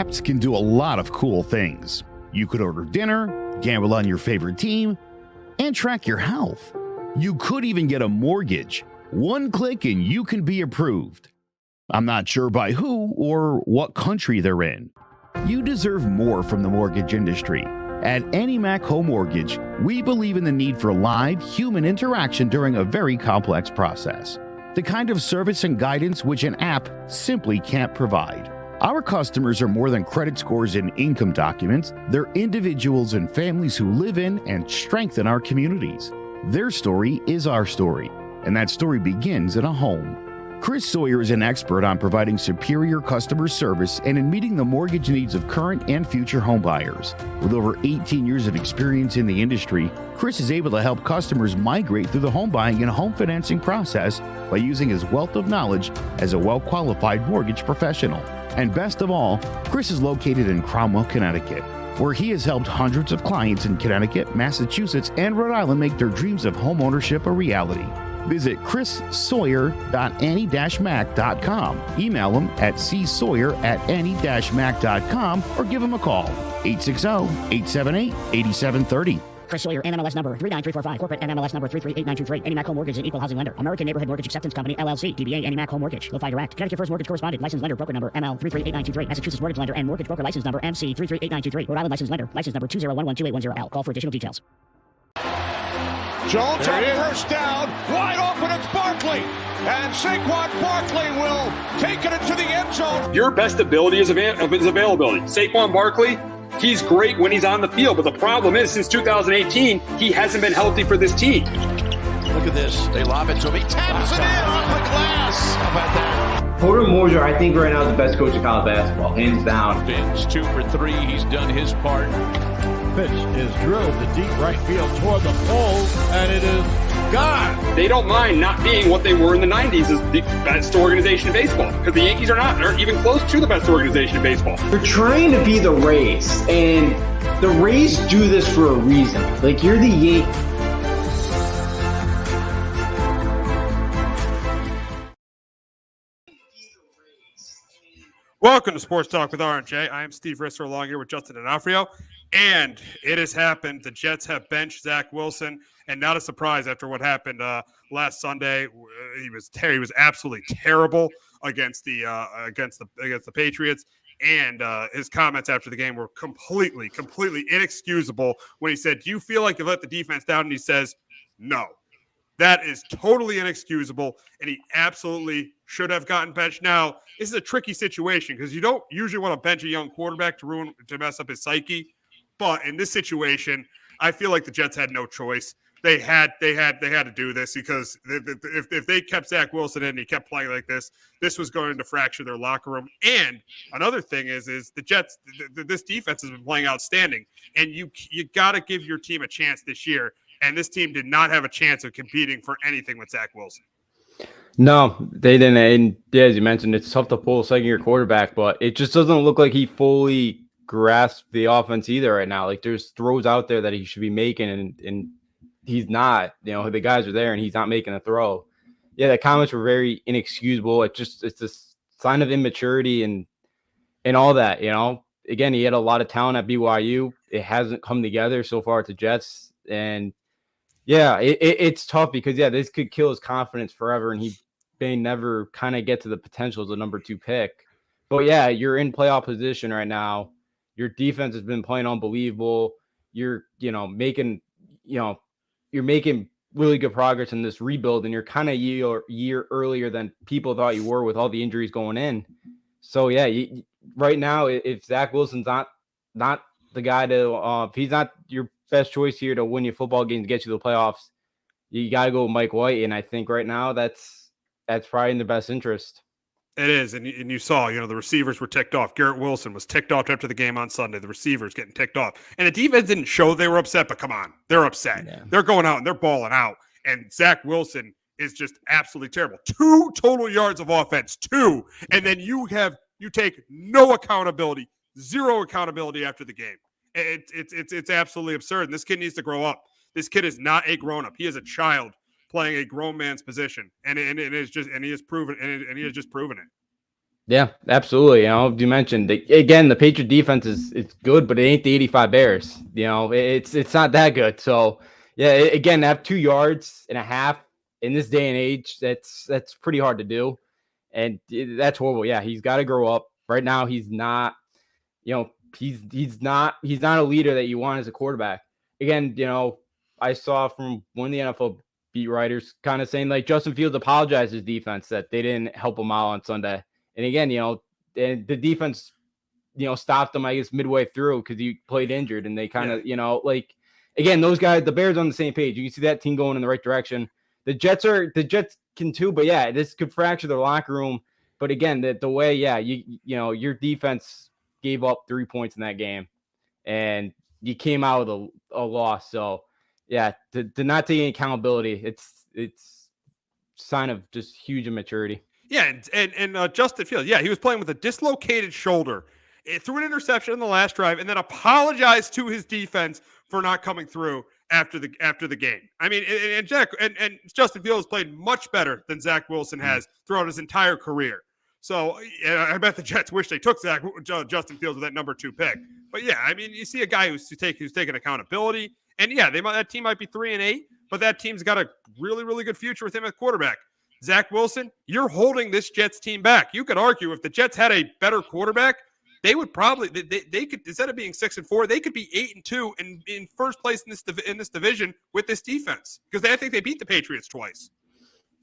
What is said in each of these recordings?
apps can do a lot of cool things. You could order dinner, gamble on your favorite team, and track your health. You could even get a mortgage. One click and you can be approved. I'm not sure by who or what country they're in. You deserve more from the mortgage industry. At AnyMac Home Mortgage, we believe in the need for live human interaction during a very complex process. The kind of service and guidance which an app simply can't provide. Our customers are more than credit scores and income documents. They're individuals and families who live in and strengthen our communities. Their story is our story, and that story begins in a home. Chris Sawyer is an expert on providing superior customer service and in meeting the mortgage needs of current and future homebuyers. With over 18 years of experience in the industry, Chris is able to help customers migrate through the home buying and home financing process by using his wealth of knowledge as a well-qualified mortgage professional. And best of all, Chris is located in Cromwell, Connecticut, where he has helped hundreds of clients in Connecticut, Massachusetts, and Rhode Island make their dreams of homeownership a reality. Visit chrissawyer.any-mac.com. Email him at csawyer@any-mac.com or give him a call, 860-878-8730. Chris Sawyer, NMLS number 39345, corporate NMLS number 338923. AnyMac Home Mortgage is an equal housing lender. American Neighborhood Mortgage Acceptance Company, LLC. DBA AnyMac Home Mortgage. Notify Direct. Connecticut First Mortgage Correspondent. License Lender. Broker number ML 338923. Massachusetts Mortgage Lender and Mortgage Broker License number MC 338923. Rhode Island License Lender. License number 201128110L. Call for additional details. Jones on first down. Wide open, it's Barkley. And Saquon Barkley will take it into the end zone. Your best ability is availability. Saquon Barkley, he's great when he's on the field, but the problem is since 2018, he hasn't been healthy for this team. Look at this. They lob it to him. He taps it in off the glass. How about that? Porter Moser, I think right now is the best coach in college basketball, hands down. Fins 2 for 3. He's done his part. Pitch is drilled to deep right field toward the pole, and it is gone. They don't mind not being what they were in the 90s as the best organization in baseball, because the Yankees aren't even close to the best organization in baseball. They're trying to be the Rays, and the Rays do this for a reason. Like, you're the Yankees. Welcome to Sports Talk with R&J. I am Steve Risser along here with Justin D'Onofrio. And it has happened. The Jets have benched Zach Wilson, and not a surprise after what happened last Sunday. He was absolutely terrible against the Patriots, and his comments after the game were completely inexcusable. When he said, "Do you feel like you let the defense down?" and he says, "No." That is totally inexcusable, and he absolutely should have gotten benched. Now, this is a tricky situation because you don't usually want to bench a young quarterback to mess up his psyche. But in this situation, I feel like the Jets had no choice. They had to do this because if they kept Zach Wilson in and he kept playing like this was going to fracture their locker room. And another thing is the Jets, this defense has been playing outstanding, and you got to give your team a chance this year. And this team did not have a chance of competing for anything with Zach Wilson. No, they didn't. And yeah, as you mentioned, it's tough to pull a second-year quarterback, but it just doesn't look like he fully grasped the offense either right now. Like, there's throws out there that he should be making, and he's not. You know, the guys are there, and he's not making a throw. Yeah, the comments were very inexcusable. It's a sign of immaturity and all that. You know, again, he had a lot of talent at BYU. It hasn't come together so far at the Jets, and yeah, it's tough because this could kill his confidence forever, and he may never kind of get to the potential as a number 2 pick. But yeah, you're in playoff position right now. Your defense has been playing unbelievable. You're making really good progress in this rebuild, and you're kind of year earlier than people thought you were with all the injuries going in. So yeah, right now, if Zach Wilson's not the guy to, if he's not your best choice here to win your football game to get you to the playoffs, you got to go with Mike White, and I think right now that's probably in the best interest. It is, and you saw, the receivers were ticked off. Garrett Wilson was ticked off after the game on Sunday. The receivers getting ticked off. And the defense didn't show they were upset, but come on, they're upset. Yeah. They're going out and they're balling out. And Zach Wilson is just absolutely terrible. 2 total yards of offense, 2. And then you take no accountability, 0 accountability after the game. It's absolutely absurd. And this kid needs to grow up. This kid is not a grown-up. He is a child playing a grown man's position, and he has just proven it. Yeah, absolutely. You mentioned again, the Patriot defense is good, but it ain't the 85 Bears. It's not that good. So yeah, again, to have 2.5 yards in this day and age, that's pretty hard to do, and that's horrible. Yeah, he's got to grow up. Right now, he's not. He's not a leader that you want as a quarterback. Again, I saw from one of the NFL beat writers kind of saying like Justin Fields apologized to his defense that they didn't help him out on Sunday. And again, the defense, stopped him, I guess, midway through because he played injured, and they kind of, again, those guys, the Bears are on the same page. You can see that team going in the right direction. The Jets can too, but yeah, this could fracture their locker room. But again, the way, yeah, your defense gave up 3 points in that game, and you came out with a loss. So yeah, to not take any accountability, it's sign of just huge immaturity. Yeah, and Justin Fields, yeah, he was playing with a dislocated shoulder. It threw an interception in the last drive, and then apologized to his defense for not coming through after the game. I mean, and Justin Fields played much better than Zach Wilson has throughout his entire career. So I bet the Jets wish they took Justin Fields with that number 2 pick. But yeah, I mean, you see a guy who's taking accountability, and yeah, that team might be 3-8, but that team's got a really, really good future with him at quarterback. Zach Wilson, you're holding this Jets team back. You could argue if the Jets had a better quarterback, they would probably they could, instead of being 6-4, they could be 8-2 and in first place in this division with this defense, because I think they beat the Patriots twice.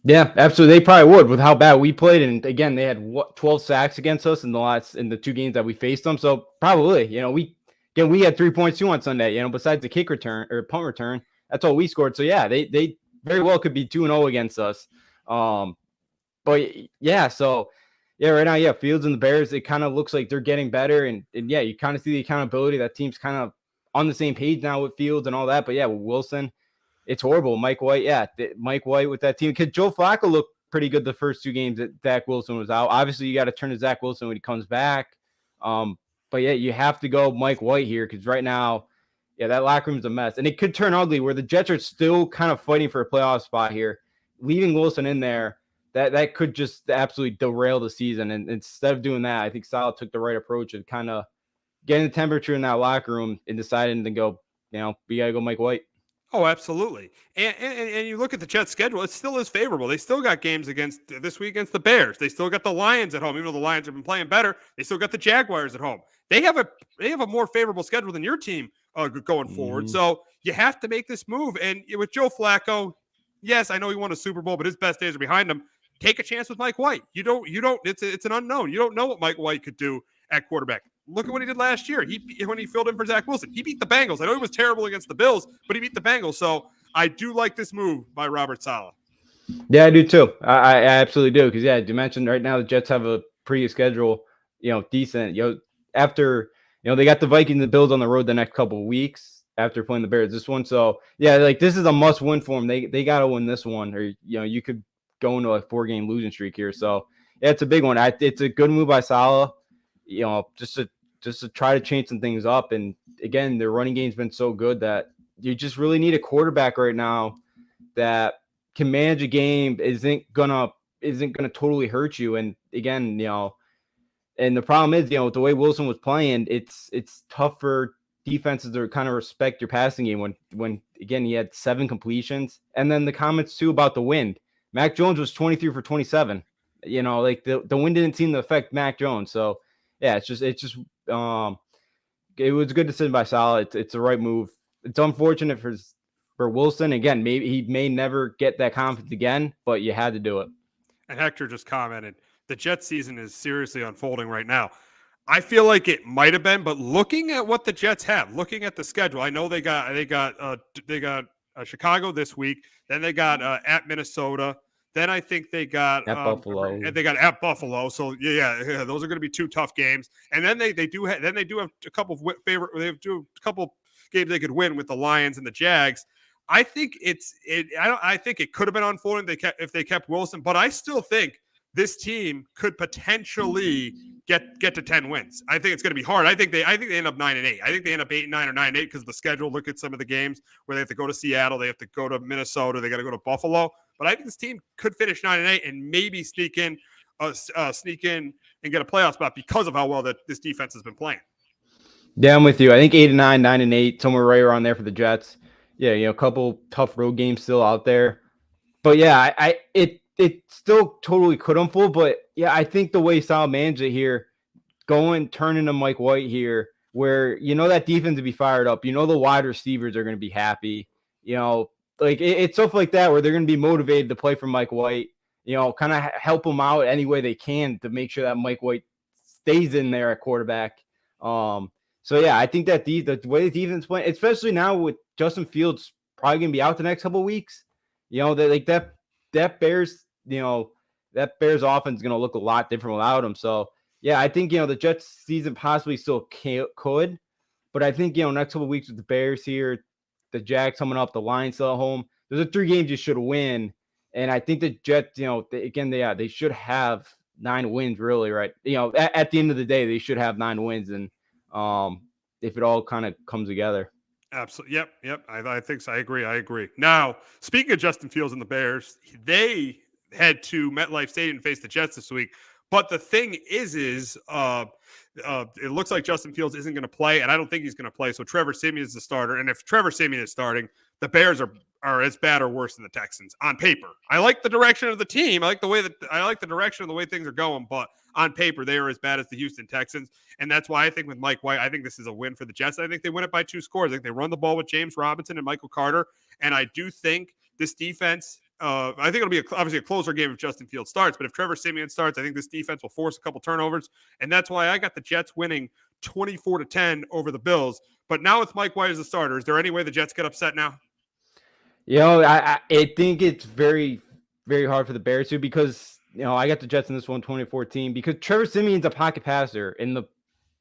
Yeah, absolutely. They probably would with how bad we played. And again, they had 12 sacks against us in the 2 games that we faced them. So probably, we had 3 points too on Sunday, besides the kick return or punt return. That's all we scored. So yeah, they very well could be 2-0 against us. But yeah, so yeah, right now, yeah, Fields and the Bears, it kind of looks like they're getting better. And yeah, you kind of see the accountability. That team's kind of on the same page now with Fields and all that. But yeah, with Wilson, it's horrible. Mike White, yeah, Mike White with that team. Because Joe Flacco looked pretty good the first 2 games that Zach Wilson was out. Obviously, you got to turn to Zach Wilson when he comes back. But yeah, you have to go Mike White here, because right now, yeah, that locker room's a mess. And it could turn ugly where the Jets are still kind of fighting for a playoff spot here. Leaving Wilson in there, that could just absolutely derail the season. And instead of doing that, I think Saleh took the right approach of kind of getting the temperature in that locker room and deciding to go, we got to go Mike White. Oh, absolutely. And you look at the Jets' schedule, it still is favorable. They still got games this week against the Bears. They still got the Lions at home, even though the Lions have been playing better. They still got the Jaguars at home. They have a more favorable schedule than your team going forward. So you have to make this move. And with Joe Flacco, yes, I know he won a Super Bowl, but his best days are behind him. Take a chance with Mike White. You don't. It's an unknown. You don't know what Mike White could do at quarterback. Look at what he did last year. When he filled in for Zach Wilson, he beat the Bengals. I know he was terrible against the Bills, but he beat the Bengals. So I do like this move by Robert Saleh. Yeah, I do too. I absolutely do. Because yeah, you mentioned right now the Jets have a pretty schedule, decent. After they got the Vikings and the Bills on the road the next couple of weeks after playing the Bears this one. So yeah, like this is a must win for them. They got to win this one, or you could go into a 4-game losing streak here. So yeah, it's a big one. It's a good move by Saleh. Just to try to change some things up. And again, their running game's been so good that you just really need a quarterback right now that can manage a game, isn't gonna totally hurt you. And again, and the problem is, the way Wilson was playing, it's tough for defenses to kind of respect your passing game when again he had 7 completions. And then the comments too about the wind. Mac Jones was 23 for 27. Like the wind didn't seem to affect Mac Jones. So yeah, it was a good decision by Saleh. It's the right move. It's unfortunate for Wilson. Again, maybe he may never get that confidence again, but you had to do it. And Hector just commented, the Jets season is seriously unfolding right now. I feel like it might have been, but looking at what the Jets have, looking at the schedule, I know they got Chicago this week, then they got at Minnesota. Then I think they got at Buffalo. And they got at Buffalo. So yeah, those are going to be 2 tough games. And then they do have a couple of a couple games they could win with the Lions and the Jags. I think I think it could have been unfolding if they kept Wilson, but I still think this team could potentially get to 10 wins. I think it's going to be hard. I think they end up 9-8. I think they end up 8-9 or 9-8 because of the schedule. Look at some of the games where they have to go to Seattle, they have to go to Minnesota, they got to go to Buffalo. But I think this team could finish 9-8 and maybe sneak in sneak in and get a playoff spot because of how well that this defense has been playing. Yeah, I'm with you. I think 8-9, 9-8, somewhere right around there for the Jets. Yeah, a couple tough road games still out there. But yeah, it still totally could unfold. But yeah, I think the way Sal managed it here, turning to Mike White here, where that defense to be fired up, the wide receivers are going to be happy, like it's stuff like that where they're going to be motivated to play for Mike White, kind of help him out any way they can to make sure that Mike White stays in there at quarterback. So yeah, I think that the way the defense playing, especially now with Justin Fields probably going to be out the next couple of weeks, that Bears, that Bears offense is going to look a lot different without him. So yeah, I think, the Jets season possibly still could, but I think, next couple of weeks with the Bears here, the Jags coming up, the Lions still at home, those are 3 games you should win. And I think the Jets, they should have 9 wins really, right? At the end of the day, they should have 9 wins. And if it all kind of comes together. Absolutely. Yep. I think so. I agree. Now, speaking of Justin Fields and the Bears, they head to MetLife Stadium to face the Jets this week. But the thing is it looks like Justin Fields isn't going to play, and I don't think he's going to play. So Trevor Siemian is the starter. And if Trevor Siemian is starting, the Bears are as bad or worse than the Texans on paper. I like the direction of the team. I like the direction of the way things are going, but on paper, they are as bad as the Houston Texans. And that's why I think with Mike White, I think this is a win for the Jets. I think they win it by 2 scores. I think they run the ball with James Robinson and Michael Carter. And I do think this defense, I think it'll be obviously a closer game if Justin Fields starts. But if Trevor Siemian starts, I think this defense will force a couple turnovers. And that's why I got the Jets winning 24-10 over the Bills. But now with Mike White as the starter, is there any way the Jets get upset now? I think it's very, very hard for the Bears too, because I got the Jets in this one 2014 because Trevor Siemian's a pocket passer, and the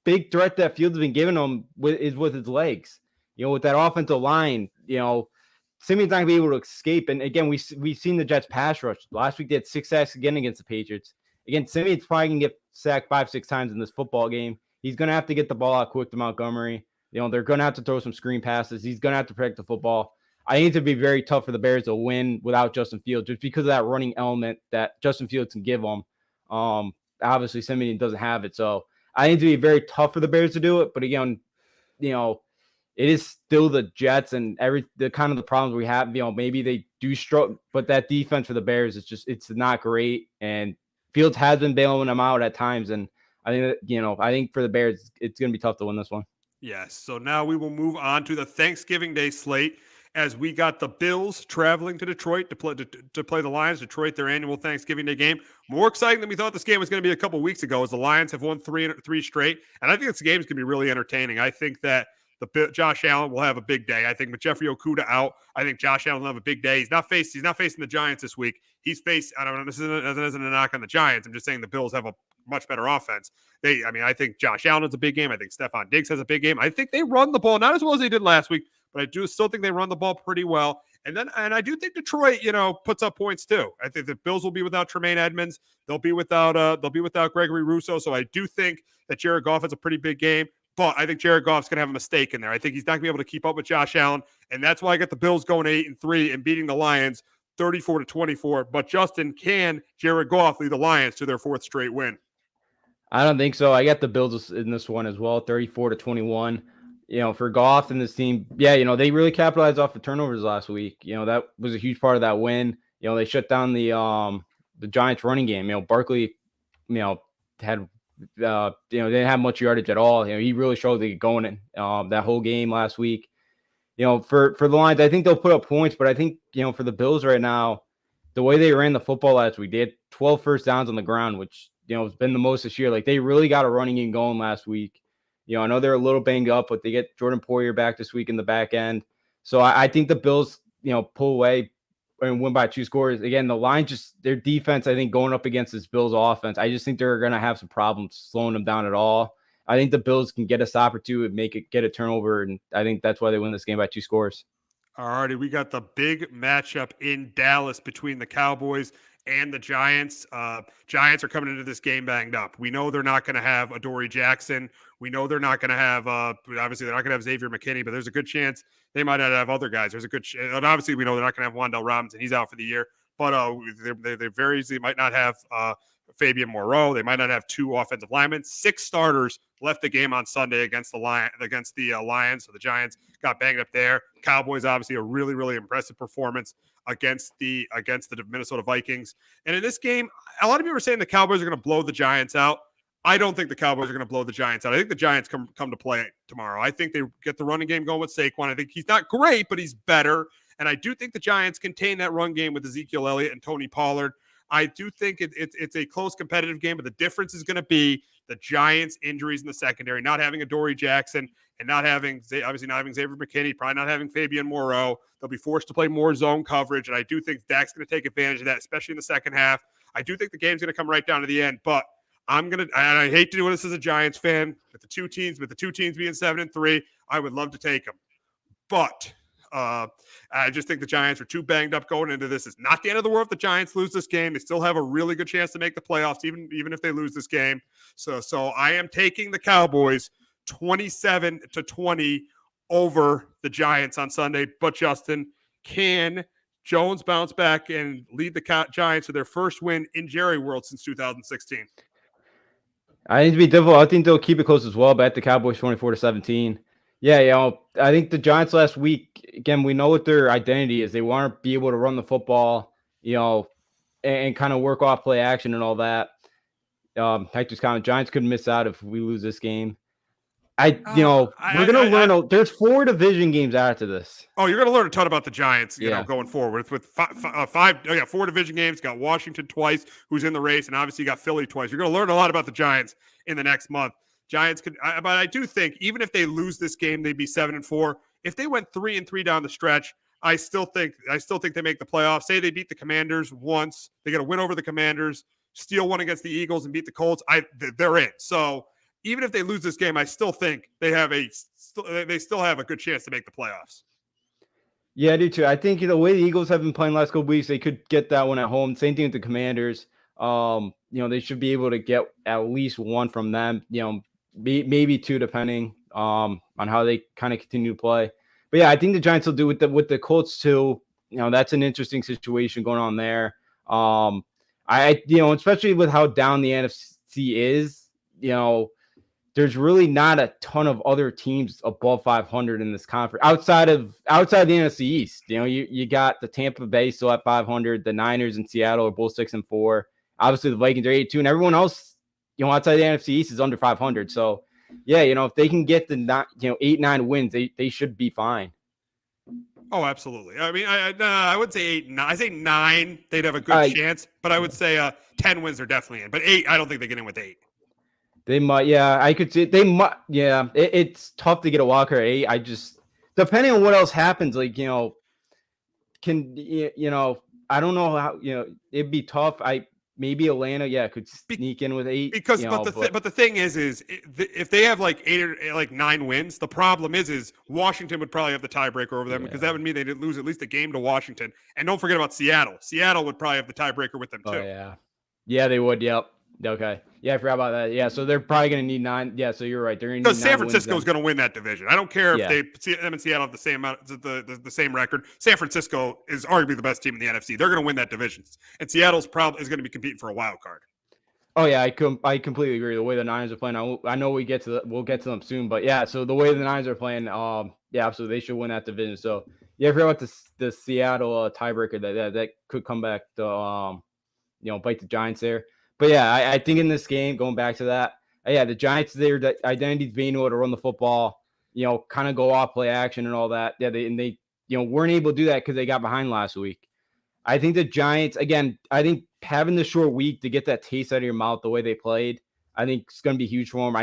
big threat that Fields has been giving him is with his legs. With that offensive line, Siemian's not going to be able to escape. And again, we've seen the Jets pass rush. Last week they had 6 sacks again against the Patriots. Again, Siemian's probably going to get sacked 5-6 times in this football game. He's going to have to get the ball out quick to Montgomery. They're going to have to throw some screen passes. He's going to have to protect the football. I think it'd be very tough for the Bears to win without Justin Fields, just because of that running element that Justin Fields can give them. Obviously, Siemian doesn't have it, so I think it'd be very tough for the Bears to do it. But again, it is still the Jets and the kind of the problems we have. Maybe they do struggle, but that defense for the Bears is it's not great. And Fields has been bailing them out at times, and I think that, I think for the Bears, it's going to be tough to win this one. Yes. So now we will move on to the Thanksgiving Day slate, as we got the Bills traveling to Detroit to play the Lions. Detroit, their annual Thanksgiving Day game. More exciting than we thought this game was going to be a couple weeks ago, as the Lions have won three straight. And I think this game is going to be really entertaining. I think that Josh Allen will have a big day. I think with Jeffrey Okudah out, I think Josh Allen will have a big day. He's not facing the Giants this week. I don't know, this isn't a knock on the Giants. I'm just saying the Bills have a much better offense. I think Josh Allen has a big game. I think Stephon Diggs has a big game. I think they run the ball not as well as they did last week, but I do still think they run the ball pretty well. And I do think Detroit, puts up points too. I think the Bills will be without Tremaine Edmonds. They'll be without Gregory Rousseau. So I do think that Jared Goff has a pretty big game. But I think Jared Goff's going to have a mistake in there. I think he's not going to be able to keep up with Josh Allen. And that's why I got the Bills going 8-3 and beating the Lions 34-24. But Justin, can Jared Goff lead the Lions to their 4th straight win? I don't think so. I got the Bills in this one as well, 34-21. For Goff and this team, they really capitalized off the turnovers last week. That was a huge part of that win. They shut down the Giants running game. Barkley, had they didn't have much yardage at all. He really struggled to get going in that whole game last week. For the Lions, I think they'll put up points, but I think for the Bills right now, the way they ran the football last week, they had 12 first downs on the ground, which has been the most this year. Like, they really got a running game going last week. I know they're a little banged up, but they get Jordan Poyer back this week in the back end. So I think the Bills, pull away and win by 2 scores. Again, the Lions, their defense, I think, going up against this Bills offense, I just think they're going to have some problems slowing them down at all. I think the Bills can get a stop or two and get a turnover, and I think that's why they win this game by 2 scores. All righty, we got the big matchup in Dallas between the Cowboys and the Giants. Giants are coming into this game banged up. We know they're not going to have Adoree Jackson. We know they're not going to have, obviously, they're not going to have Xavier McKinney, but there's a good chance they might not have other guys. There's a good and obviously, we know they're not going to have Wan'Dale Robinson. He's out for the year. But they very easily might not have Fabian Moreau. They might not have 2 offensive linemen. 6 starters left the game on Sunday against the Lions. So the Giants got banged up there. Cowboys, obviously, a really, really impressive performance against the Minnesota Vikings. And in this game, a lot of people are saying the Cowboys are going to blow the Giants out. I don't think the Cowboys are going to blow the Giants out. I think the Giants come to play tomorrow. I think they get the running game going with Saquon. I think he's not great, but he's better. And I do think the Giants contain that run game with Ezekiel Elliott and Tony Pollard. I do think it's a close competitive game, but the difference is going to be the Giants' injuries in the secondary, not having a Dory Jackson and not having Xavier McKinney, probably not having Fabian Moreau. They'll be forced to play more zone coverage, and I do think Dak's going to take advantage of that, especially in the second half. I do think the game's going to come right down to the end, but and I hate to do this as a Giants fan, with the two teams being 7-3, I would love to take them. But I just think the Giants are too banged up going into this. It's not the end of the world if the Giants lose this game. They still have a really good chance to make the playoffs, even if they lose this game. So I am taking the Cowboys 27-20 over the Giants on Sunday. But Justin, can Jones bounce back and lead the Giants to their first win in Jerry World since 2016? I think to be difficult. I think they'll keep it close as well. Bet the Cowboys 24-17. Yeah, I think the Giants last week, again, we know what their identity is. They want to be able to run the football, and kind of work off play action and all that. Hector's comment, Giants could miss out if we lose this game. We're going to learn. There's 4 division games after this. Oh, you're going to learn a ton about the Giants, going forward. With 4 division games. Got Washington twice, who's in the race, and obviously you got Philly twice. You're going to learn a lot about the Giants in the next month. Giants could, but I do think even if they lose this game, they'd be 7-4. If they went 3-3 down the stretch, I still think they make the playoffs. Say they beat the Commanders once, they get a win over the Commanders, steal one against the Eagles, and beat the Colts. They're in. So even if they lose this game, I still think they still have a good chance to make the playoffs. Yeah, I do too. I think the way the Eagles have been playing the last couple weeks, they could get that one at home. Same thing with the Commanders. They should be able to get at least 1 from them. Maybe 2 depending on how they kind of continue to play. But yeah, I think the Giants will do with the Colts too. That's an interesting situation going on there. Especially with how down the NFC is, there's really not a ton of other teams above 500 in this conference outside the NFC East. You got the Tampa Bay still at 500, the Niners and Seattle are both 6-4. Obviously the Vikings are 8-2, and everyone else, outside the NFC East is under 500. So, yeah, if they can get the 8-9 wins, they should be fine. Oh, absolutely. I mean, I would say 8, 9. I say 9, they'd have a good chance, but I would say 10 wins are definitely in. But 8, I don't think they get in with 8. They might, yeah. I could see they might, yeah. It's tough to get a walker at 8. I just, depending on what else happens, I don't know how, it'd be tough. Maybe Atlanta, could sneak in with 8. Because, but the thing is if they have like 8 or 9 wins, the problem is Washington would probably have the tiebreaker over them because that would mean they didn't lose at least a game to Washington. And don't forget about Seattle. Seattle would probably have the tiebreaker with them too. Oh, yeah, they would. Yep. Okay. Yeah, I forgot about that. Yeah, so they're probably going to need 9. Yeah, so you're right. They're going to need 9 San Francisco is going to win that division. I don't care if them and Seattle have the same amount, the same record. San Francisco is arguably the best team in the NFC. They're going to win that division, and Seattle's probably is going to be competing for a wild card. Oh yeah, I completely agree. The way the Niners are playing, I know we'll get to them soon, but yeah. So the way the Niners are playing, so they should win that division. So yeah, I forgot about the Seattle tiebreaker that could come back to bite the Giants there. But yeah, I think in this game, going back to that, the Giants, their identity is being able to run the football, kind of go off play action and all that. Yeah, they weren't able to do that because they got behind last week. I think the Giants, again, having the short week to get that taste out of your mouth the way they played, I think it's going to be huge for them.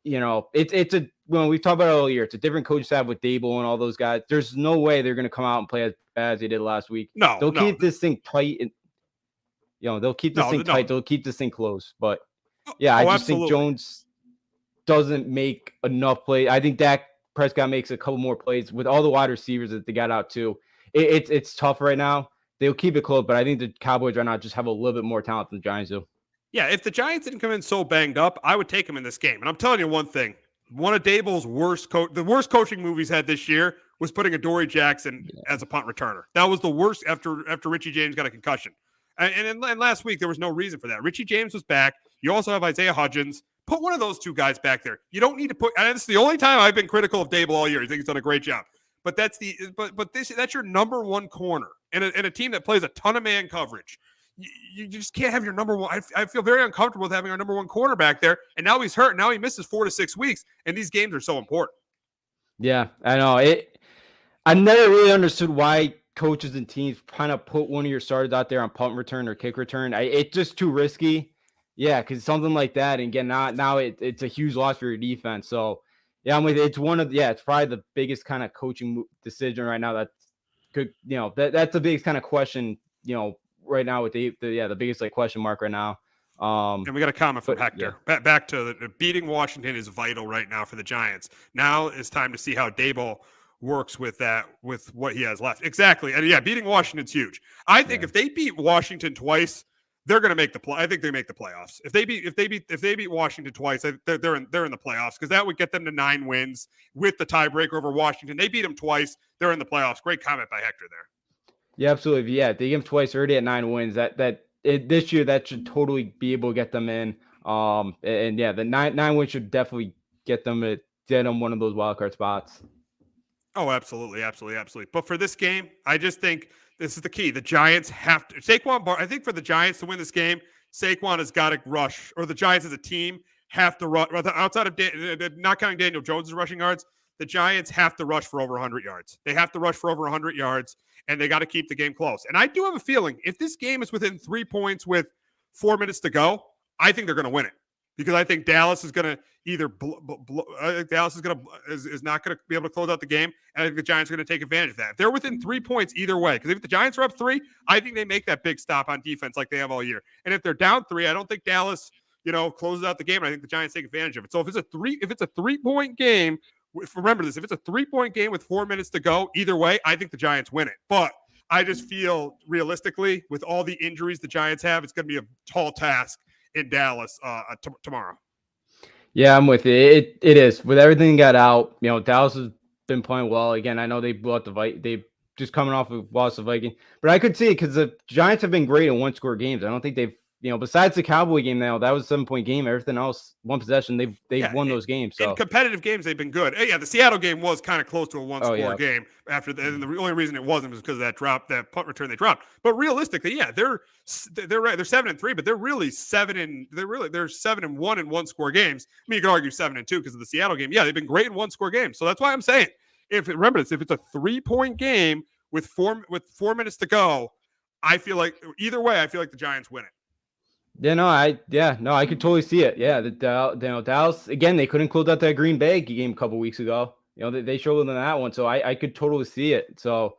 We talked about it earlier, it's a different coach staff with Dable and all those guys. There's no way they're going to come out and play as bad as they did last week. They'll keep this thing tight. They'll keep this thing tight. They'll keep this thing close. But yeah, I just think Jones doesn't make enough plays. I think Dak Prescott makes a couple more plays with all the wide receivers that they got out too. It's tough right now. They'll keep it close, but I think the Cowboys right now just have a little bit more talent than the Giants do. Yeah, if the Giants didn't come in so banged up, I would take them in this game. And I'm telling you one thing. One of Dable's the worst coaching move he's had this year was putting a Dory Jackson as a punt returner. That was the worst after Richie James got a concussion. And last week, there was no reason for that. Richie James was back. You also have Isaiah Hudgens. Put one of those two guys back there. You don't need to put – and it's the only time I've been critical of Dable all year. I think he's done a great job. But that's your number one corner in a team that plays a ton of man coverage. You just can't have your number one. I feel very uncomfortable with having our number one corner back there. And now he's hurt. Now he misses 4 to 6 weeks. And these games are so important. Yeah, I know. I never really understood why coaches and teams kind of put one of your starters out there on punt return or kick return. It's just too risky. Yeah, because something like that, and again, now it's a huge loss for your defense. So, yeah, I'm with it. It's probably the biggest kind of coaching decision right now. That could, that's the biggest kind of question, right now with the biggest question mark right now. And we got a comment from Hector. Yeah. Back to the beating Washington is vital right now for the Giants. Now it's time to see how Dable works with what he has left. Exactly. And yeah, beating Washington's huge. I think if they beat Washington twice, they're going to make the play. I think they make the playoffs. If they beat Washington twice, they're in the playoffs, because that would get them to 9 wins with the tiebreaker over Washington. They beat them twice, they're in the playoffs. Great comment by Hector there. Yeah, absolutely. Yeah, if they get them twice, already at 9 wins. This year that should totally be able to get them in. And yeah, the 9 wins should definitely get them one of those wild card spots. Oh, absolutely. But for this game, I just think this is the key. The Giants have to I think for the Giants to win this game, Saquon has got to rush, or the Giants as a team have to rush. Outside of not counting Daniel Jones' rushing yards, the Giants have to rush for over 100 yards. They have to rush for over 100 yards, and they got to keep the game close. And I do have a feeling if this game is within 3 points with 4 minutes to go, I think they're going to win it, because I think Dallas is going to either I think Dallas is not going to be able to close out the game, and I think the Giants are going to take advantage of that. If they're within 3 points either way, because if the Giants are up 3, I think they make that big stop on defense like they have all year. And if they're down 3, I don't think Dallas, closes out the game. And I think the Giants take advantage of it. So if it's a 3-point game, remember this: if it's a 3-point game with 4 minutes to go, either way, I think the Giants win it. But I just feel realistically, with all the injuries the Giants have, it's going to be a tall task in Dallas tomorrow. Yeah, I'm with it. It is. With everything got out, Dallas has been playing well. Again, I know they blew out the Vikings. They just coming off of loss of Vikings. But I could see it because the Giants have been great in one-score games. I don't think they've, besides the Cowboy game now, that was a 7-point game. Everything else, one possession, they've won those games. So. In competitive games, they've been good. Yeah, the Seattle game was kind of close to a one-score game after and the only reason it wasn't was because of that punt return they dropped. But realistically, yeah, they're right. They're 7-3, but they're really 7-1 in one-score games. I mean, you could argue 7-2 because of the Seattle game. Yeah, they've been great in one-score games. So that's why I'm saying, if it's a 3-point game with 4 minutes to go, I feel like either way, the Giants win it. I could totally see it. Yeah, Dallas again. They couldn't close out that Green Bay game a couple weeks ago. They struggled in that one, so I could totally see it. So,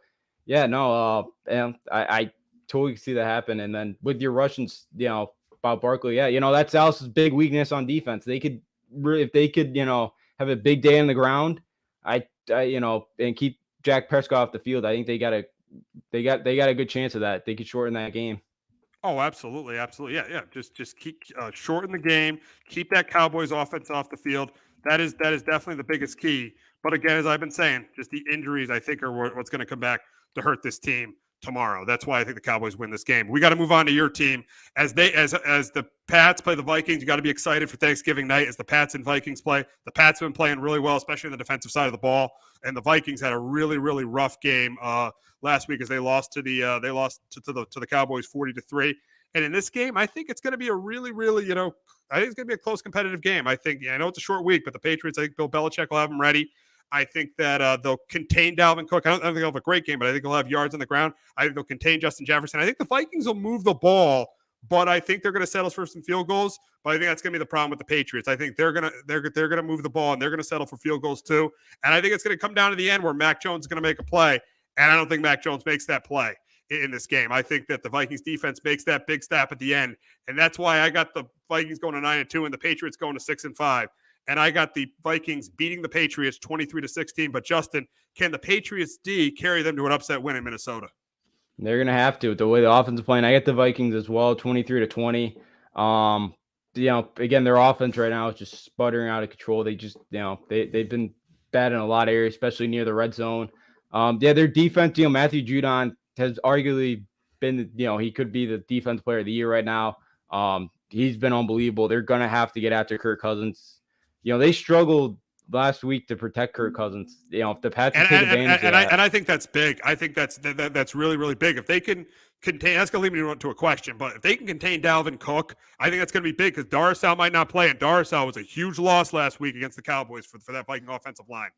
I totally see that happen. And then with your Russians, about Barkley, that's Dallas's big weakness on defense. They could really, if they could, have a big day on the ground, and keep Dak Prescott off the field. I think they got a good chance of that. They could shorten that game. Oh, absolutely. Yeah. Just keep shorten the game. Keep that Cowboys offense off the field. That is definitely the biggest key. But again, as I've been saying, just the injuries I think are what's going to come back to hurt this team tomorrow. That's why I think the Cowboys win this game. We got to move on to your team as the Pats play the Vikings. You got to be excited for Thanksgiving night as the Pats and Vikings play. The Pats have been playing really well, especially on the defensive side of the ball, and the Vikings had a really, really rough game last week as they lost to the Cowboys 40-3. And in this game, I think it's going to be a really, really, I think it's going to be a close competitive game. I know it's a short week, but the Patriots, I think Bill Belichick will have them ready. I think that they'll contain Dalvin Cook. I don't think they'll have a great game, but I think they'll have yards on the ground. I think they'll contain Justin Jefferson. I think the Vikings will move the ball, but I think they're going to settle for some field goals. But I think that's going to be the problem with the Patriots. I think they're going to move the ball, and they're going to settle for field goals too. And I think it's going to come down to the end where Mac Jones is going to make a play, and I don't think Mac Jones makes that play in this game. I think that the Vikings defense makes that big stop at the end, and that's why I got the Vikings going to 9-2 and the Patriots going to 6-5. And I got the Vikings beating the Patriots 23-16. But Justin, can the Patriots D carry them to an upset win in Minnesota? They're gonna have to, the way the offense is playing. I get the Vikings as well, 23-20. Again, their offense right now is just sputtering out of control. They just, they've been bad in a lot of areas, especially near the red zone. Their defense, Matthew Judon has arguably been, he could be the defense player of the year right now. He's been unbelievable. They're going to have to get after Kirk Cousins. They struggled last week to protect Kirk Cousins. If the Pats take advantage of that. And I think that's big. I think that's really, really big. If they can contain, that's going to lead me to a question, but if they can contain Dalvin Cook, I think that's going to be big because Darrisaw might not play, and Darrisaw was a huge loss last week against the Cowboys for that Viking offensive line.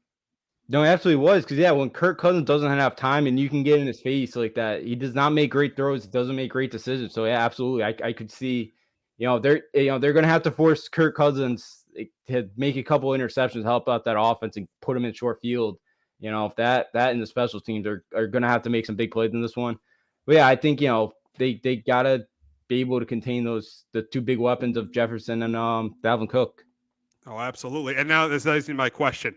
No, it absolutely was. Because, when Kirk Cousins doesn't have time and you can get in his face like that, he does not make great throws. He doesn't make great decisions. So, yeah, absolutely. I could see, they're going to have to force Kirk Cousins to make a couple interceptions, help out that offense and put him in short field. If that and the special teams are going to have to make some big plays in this one. But, yeah, I think, they got to be able to contain the two big weapons of Jefferson and Dalvin Cook. Oh, absolutely. And now this is my question.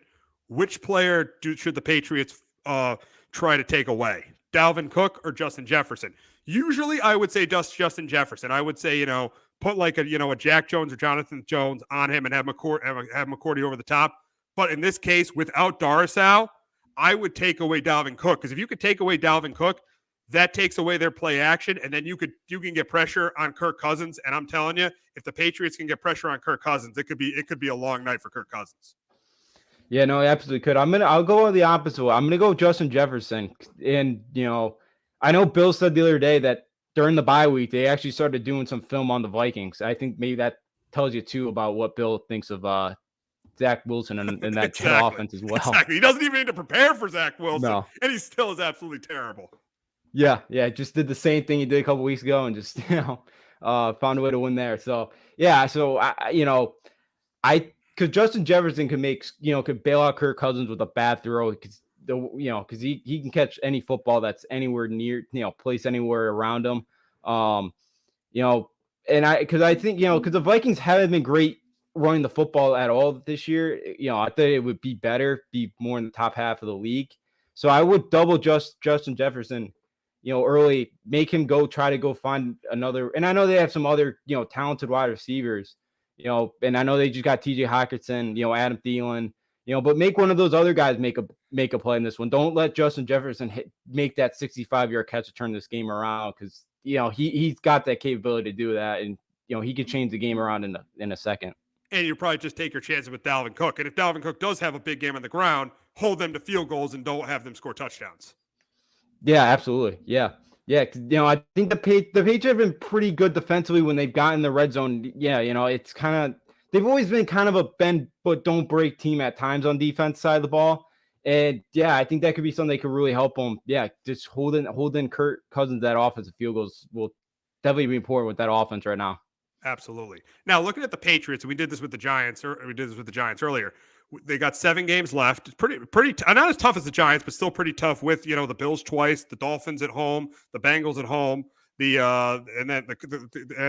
Which player should the Patriots try to take away? Dalvin Cook or Justin Jefferson? Usually I would say Justin Jefferson. I would say, put like a Jack Jones or Jonathan Jones on him and have McCourty over the top. But in this case, without Darrisaw, I would take away Dalvin Cook. Because if you could take away Dalvin Cook, that takes away their play action, and then you can get pressure on Kirk Cousins. And I'm telling you, if the Patriots can get pressure on Kirk Cousins, it could be a long night for Kirk Cousins. Yeah, no, it absolutely could. I'll go the opposite way. I'm gonna go Justin Jefferson. And I know Bill said the other day that during the bye week they actually started doing some film on the Vikings. I think maybe that tells you too about what Bill thinks of Zach Wilson and that exactly. offense as well. Exactly. He doesn't even need to prepare for Zach Wilson, no. And he still is absolutely terrible. Yeah, just did the same thing he did a couple weeks ago and just found a way to win there. So yeah, because Justin Jefferson could bail out Kirk Cousins with a bad throw because he can catch any football that's anywhere near, placed anywhere around him. Because I think because the Vikings haven't been great running the football at all this year. I thought it would be more in the top half of the league. So I would double Justin Jefferson. Early, make him try to go find another. And I know they have some other, talented wide receivers, and I know they just got TJ Hockenson, Adam Thielen, but make one of those other guys make a play in this one. Don't let Justin Jefferson make that 65-yard catch to turn this game around because, he's got that capability to do that. And, he could change the game around in a second. And you probably just take your chances with Dalvin Cook. And if Dalvin Cook does have a big game on the ground, hold them to field goals and don't have them score touchdowns. Yeah, absolutely. Yeah. I think the Patriots have been pretty good defensively when they've gotten the red zone. Yeah, it's kind of they've always been kind of a bend but don't break team at times on defense side of the ball. And yeah, I think that could be something that could really help them. Yeah, just holding Kirk Cousins that offensive field goals will definitely be important with that offense right now. Absolutely. Now, looking at the Patriots, we did this with the Giants, or we did this with the Giants earlier. They got 7 games left. It's pretty not as tough as the Giants, but still pretty tough with, the Bills twice, the Dolphins at home, the Bengals at home, and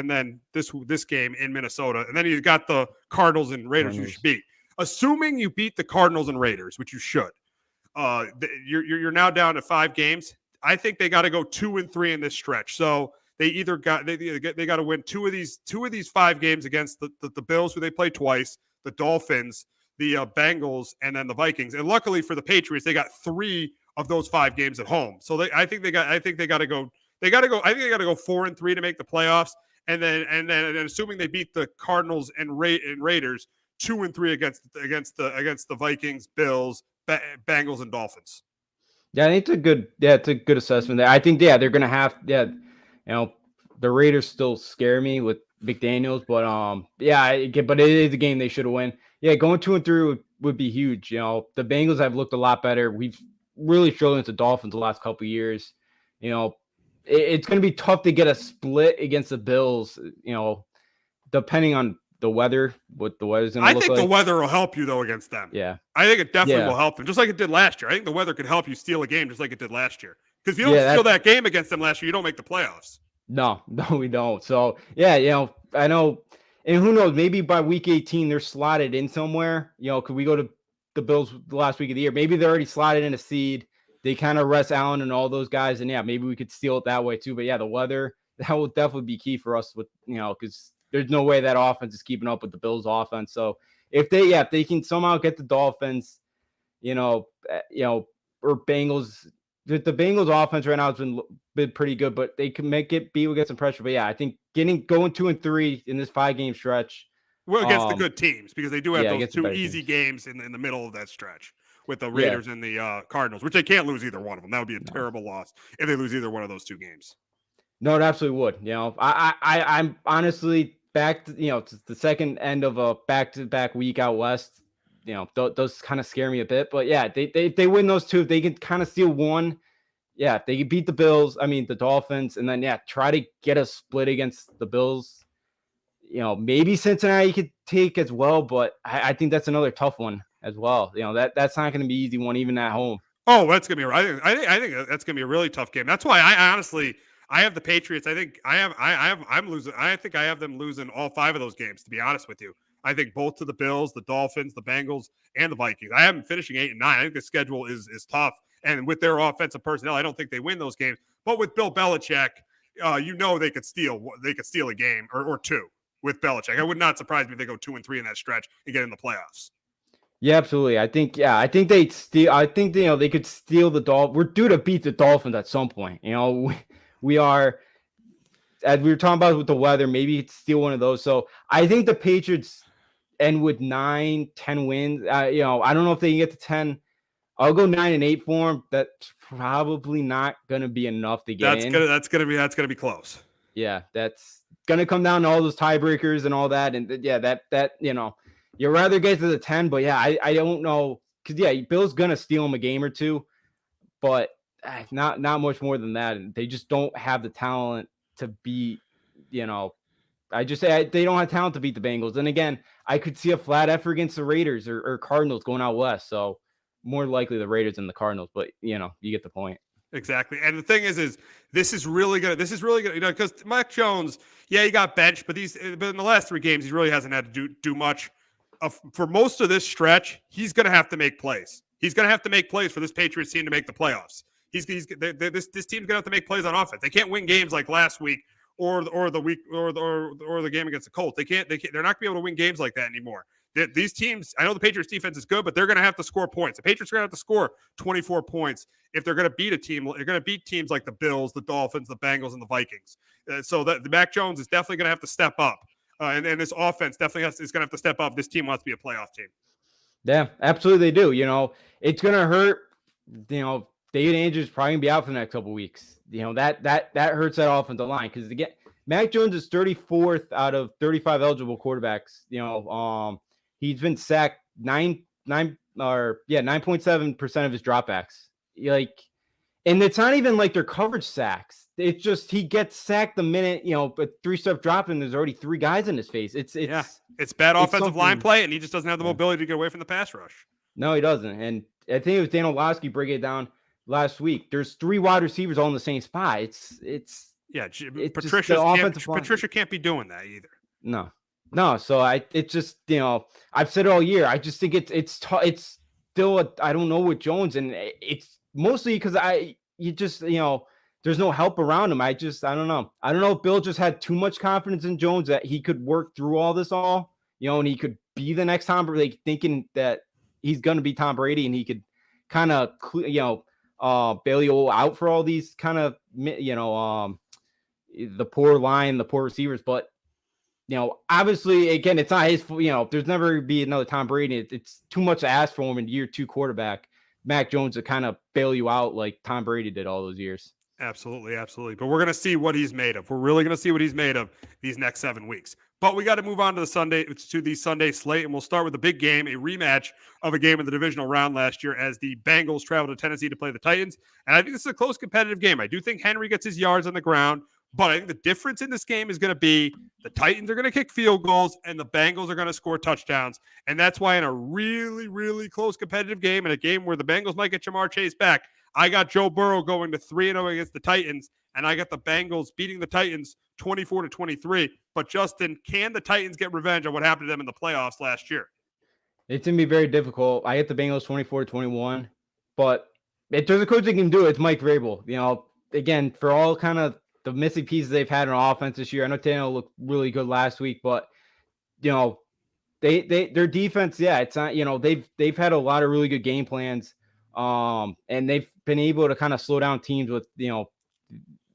then this game in Minnesota. And then you got the Cardinals and Raiders you should beat. Assuming you beat the Cardinals and Raiders, which you should, you're now down to 5 games. I think they got to go 2-3 in this stretch. So they got to win two of these 5 games against the Bills, who they play twice, the Dolphins, the Bengals, and then the Vikings. And luckily for the Patriots, they got 3 of those 5 games at home. So I think they got to go 4-3 to make the playoffs. And then assuming they beat the Cardinals and Raiders, 2-3 against the Vikings, Bills, Bengals, and Dolphins. Yeah, I think it's a good assessment there. I think they're gonna have the Raiders still scare me with McDaniels, but but it is a game they should have won. Yeah, going 2-3 would be huge. The Bengals have looked a lot better. We've really struggled with the Dolphins the last couple of years. It's going to be tough to get a split against the Bills. Depending on the weather, what the weather's going to look like. I think the weather will help you though against them. Yeah, I think it definitely will help them, just like it did last year. I think the weather could help you steal a game, just like it did last year. Because if you don't steal that game against them last year, you don't make the playoffs. No, we don't. So yeah, I know. And who knows, maybe by week 18, they're slotted in somewhere. Could we go to the Bills the last week of the year? Maybe they're already slotted in a seed. They kind of rest Allen and all those guys. And yeah, maybe we could steal it that way too. But yeah, the weather, that will definitely be key for us with, because there's no way that offense is keeping up with the Bills offense. So if they can somehow get the Dolphins, or Bengals, the Bengals offense right now has been pretty good, but they can make it be, will get some pressure. But yeah, I think going 2-3 in this 5-game stretch. Well, against the good teams, because they do have those against the 2 better easy teams. games in the middle of that stretch with the Raiders and the Cardinals, which they can't lose either one of them. That would be a terrible loss if they lose either one of those 2 games. No, it absolutely would. You know, I'm honestly back to, to the second end of a back-to-back week out west. You know, those kind of scare me a bit. But yeah, they win those 2. If they can kind of steal one, yeah, if they can beat the Dolphins, and then try to get a split against the Bills. You know, maybe Cincinnati could take as well, but I think that's another tough one as well. You know, that's not going to be an easy one even at home. Oh, that's gonna be. I think that's gonna be a really tough game. That's why I honestly have the Patriots. I think I'm losing. I think I have them losing all 5 of those games. To be honest with you, I think both to the Bills, the Dolphins, the Bengals, and the Vikings. I have them finishing 8 and 9. I think the schedule is tough, and with their offensive personnel, I don't think they win those games. But with Bill Belichick, they could steal a game or 2 with Belichick. I would not surprise me if they go 2-3 in that stretch and get in the playoffs. Yeah, absolutely. I think they'd steal. I think they could steal the Dolphins. We're due to beat the Dolphins at some point. You know, we are, as we were talking about with the weather, maybe it's steal one of those. So I think the Patriots end with 9-10 wins. I don't know if they can get to 10. I'll go 9-8 for them. That's probably not going to be enough to get in. That's gonna be close. Yeah, that's going to come down to all those tiebreakers and all that. And you'd rather get to the 10, but I don't know. Because Bill's going to steal him a game or 2, but not much more than that. And they just don't have the talent to beat, I just say they don't have talent to beat the Bengals. And again, I could see a flat effort against the Raiders or Cardinals going out west. So more likely the Raiders and the Cardinals, but you get the point. Exactly. And the thing is this is really good. Because Mac Jones, he got benched, but in the last 3 games, he really hasn't had to do much. For most of this stretch, he's going to have to make plays. He's going to have to make plays for this Patriots team to make the playoffs. This team's going to have to make plays on offense. They can't win games like last week or the week or the game against the Colts. They're not going to be able to win games like that anymore. These teams, I know the Patriots defense is good, but they're going to have to score points. The Patriots are going to have to score 24 points if they're going to beat a team. They're going to beat teams like the Bills, the Dolphins, the Bengals, and the Vikings. So the Mac Jones is definitely going to have to step up. And this offense definitely is going to have to step up. This team wants to be a playoff team. Yeah, absolutely they do. It's going to hurt. David Andrews probably going to be out for the next couple of weeks. That hurts that offensive line because again, Mac Jones is 34th out of 35 eligible quarterbacks. He's been sacked 9.7% of his dropbacks. And it's not even like their coverage sacks. It's just he gets sacked the minute, but 3-step drop and there's already 3 guys in his face. It's bad offensive line play, and he just doesn't have the mobility to get away from the pass rush. No, he doesn't. And I think it was Dan Orlovsky breaking it down last week. There's 3 wide receivers all in the same spot. Patricia can't be doing that either. No. So I've said it all year. I just think it's still I don't know with Jones, and it's mostly because there's no help around him. I don't know. I don't know if Bill just had too much confidence in Jones that he could work through all this and he could be the next Tom Brady, thinking that he's going to be Tom Brady and he could kind of, bail you out for all these kind of, the poor line, the poor receivers. But, obviously, again, it's not his, there's never be another Tom Brady. It's too much to ask for him in year 2 quarterback, Mac Jones, to kind of bail you out like Tom Brady did all those years. Absolutely. But we're going to see what he's made of. We're really going to see what he's made of these next 7 weeks. But we got to move on to the Sunday slate, and we'll start with a big game, a rematch of a game in the divisional round last year as the Bengals travel to Tennessee to play the Titans. And I think this is a close competitive game. I do think Henry gets his yards on the ground, but I think the difference in this game is going to be the Titans are going to kick field goals and the Bengals are going to score touchdowns. And that's why in a really, really close competitive game, in a game where the Bengals might get Jamar Chase back, I got Joe Burrow going to 3-0 against the Titans, and I got the Bengals beating the Titans 24-23. But Justin, can the Titans get revenge on what happened to them in the playoffs last year? It's going to be very difficult. I hit the Bengals 24-21, but if there's a coach that can do it, it's Mike Vrabel. Again, for all kind of the missing pieces they've had on offense this year, I know Tannehill looked really good last week, but their defense, it's not. They've had a lot of really good game plans And they've been able to kind of slow down teams with,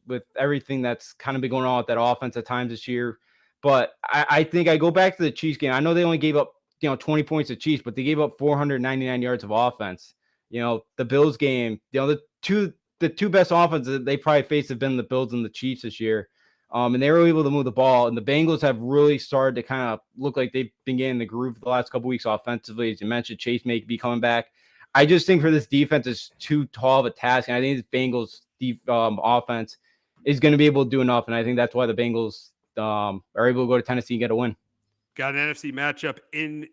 with everything that's kind of been going on with that offense at times this year. But I think I go back to the Chiefs game. I know they only gave up, 20 points to Chiefs, but they gave up 499 yards of offense. The Bills game, the two best offenses that they probably faced have been the Bills and the Chiefs this year. And they were able to move the ball. And the Bengals have really started to kind of look like they've been getting the groove the last couple weeks offensively. As you mentioned, Chase may be coming back. I just think for this defense, it's too tall of a task. And I think this Bengals offense is going to be able to do enough. And I think that's why the Bengals are able to go to Tennessee and get a win. Got an NFC matchup in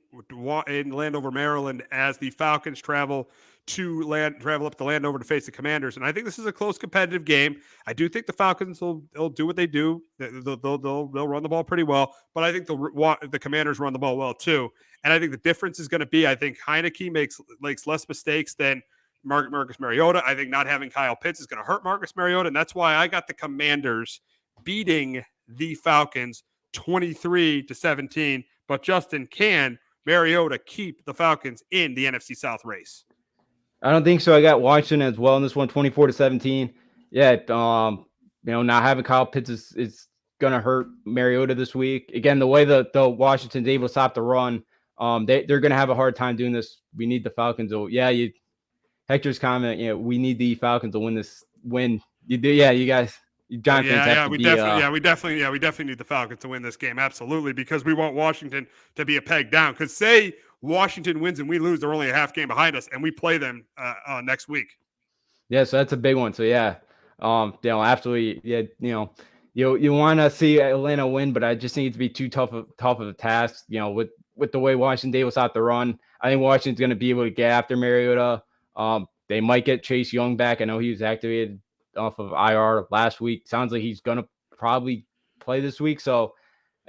Landover, Maryland, as the Falcons travel up to Landover to face the Commanders. And I think this is a close, competitive game. I do think the Falcons will do what they do. They'll run the ball pretty well, but I think the Commanders run the ball well too. And I think the difference is going to be, I think Heineke makes less mistakes than Marcus Mariota. I think not having Kyle Pitts is going to hurt Marcus Mariota, and that's why I got the Commanders beating the Falcons 23-17. But Justin, can Mariota keep the Falcons in the NFC South race? I don't think so. I got Washington as well in this one, 24-17. Yeah, not having Kyle Pitts is gonna hurt Mariota this week. Again, the way the Washington's able to stop the run, they're gonna have a hard time doing this. We need the Falcons. So yeah, Hector's comment, we need the Falcons to win this win. You do, yeah, you guys. We definitely need the Falcons to win this game. Absolutely, because we want Washington to be a peg down. Because say Washington wins and we lose, they're only a half game behind us, and we play them next week. Yeah, so that's a big one. So yeah, absolutely. Yeah, you want to see Atlanta win, but I just think it to be too tough of a task. With the way Washington was out the run, I think Washington's going to be able to get after Mariota. They might get Chase Young back. I know he was activated off of IR last week. Sounds like he's going to probably play this week. So,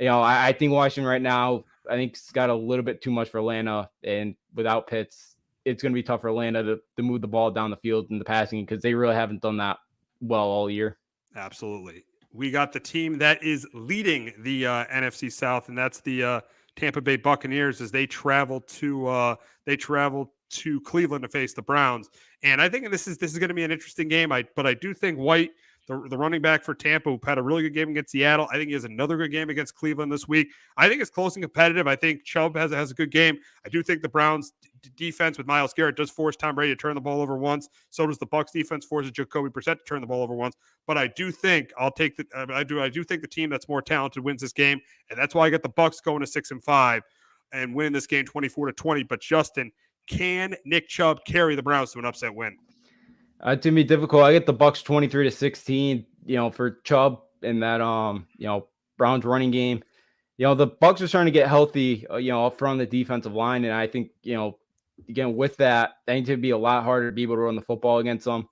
I think Washington right now, I think it's got a little bit too much for Atlanta. And without Pitts, it's going to be tough for Atlanta to move the ball down the field in the passing because they really haven't done that well all year. Absolutely. We got the team that is leading the NFC South, and that's the Tampa Bay Buccaneers as they travel to Cleveland to face the Browns. And I think this is going to be an interesting game. But I do think White, the running back for Tampa, who had a really good game against Seattle, I think he has another good game against Cleveland this week. I think it's close and competitive. I think Chubb has a good game. I do think the Browns defense with Myles Garrett does force Tom Brady to turn the ball over once. So does the Bucs defense forces Jacoby Brissett to turn the ball over once. But I do think I do think the team that's more talented wins this game, and that's why I got the Bucs going to 6-5 and winning this game 24-20. But Justin, can Nick Chubb carry the Browns to an upset win? It's gonna be difficult. I get the Bucs 23-16. For Chubb in that Browns running game. The Bucs are starting to get healthy. Up front on the defensive line, and I think again with that, they need to be a lot harder to be able to run the football against them.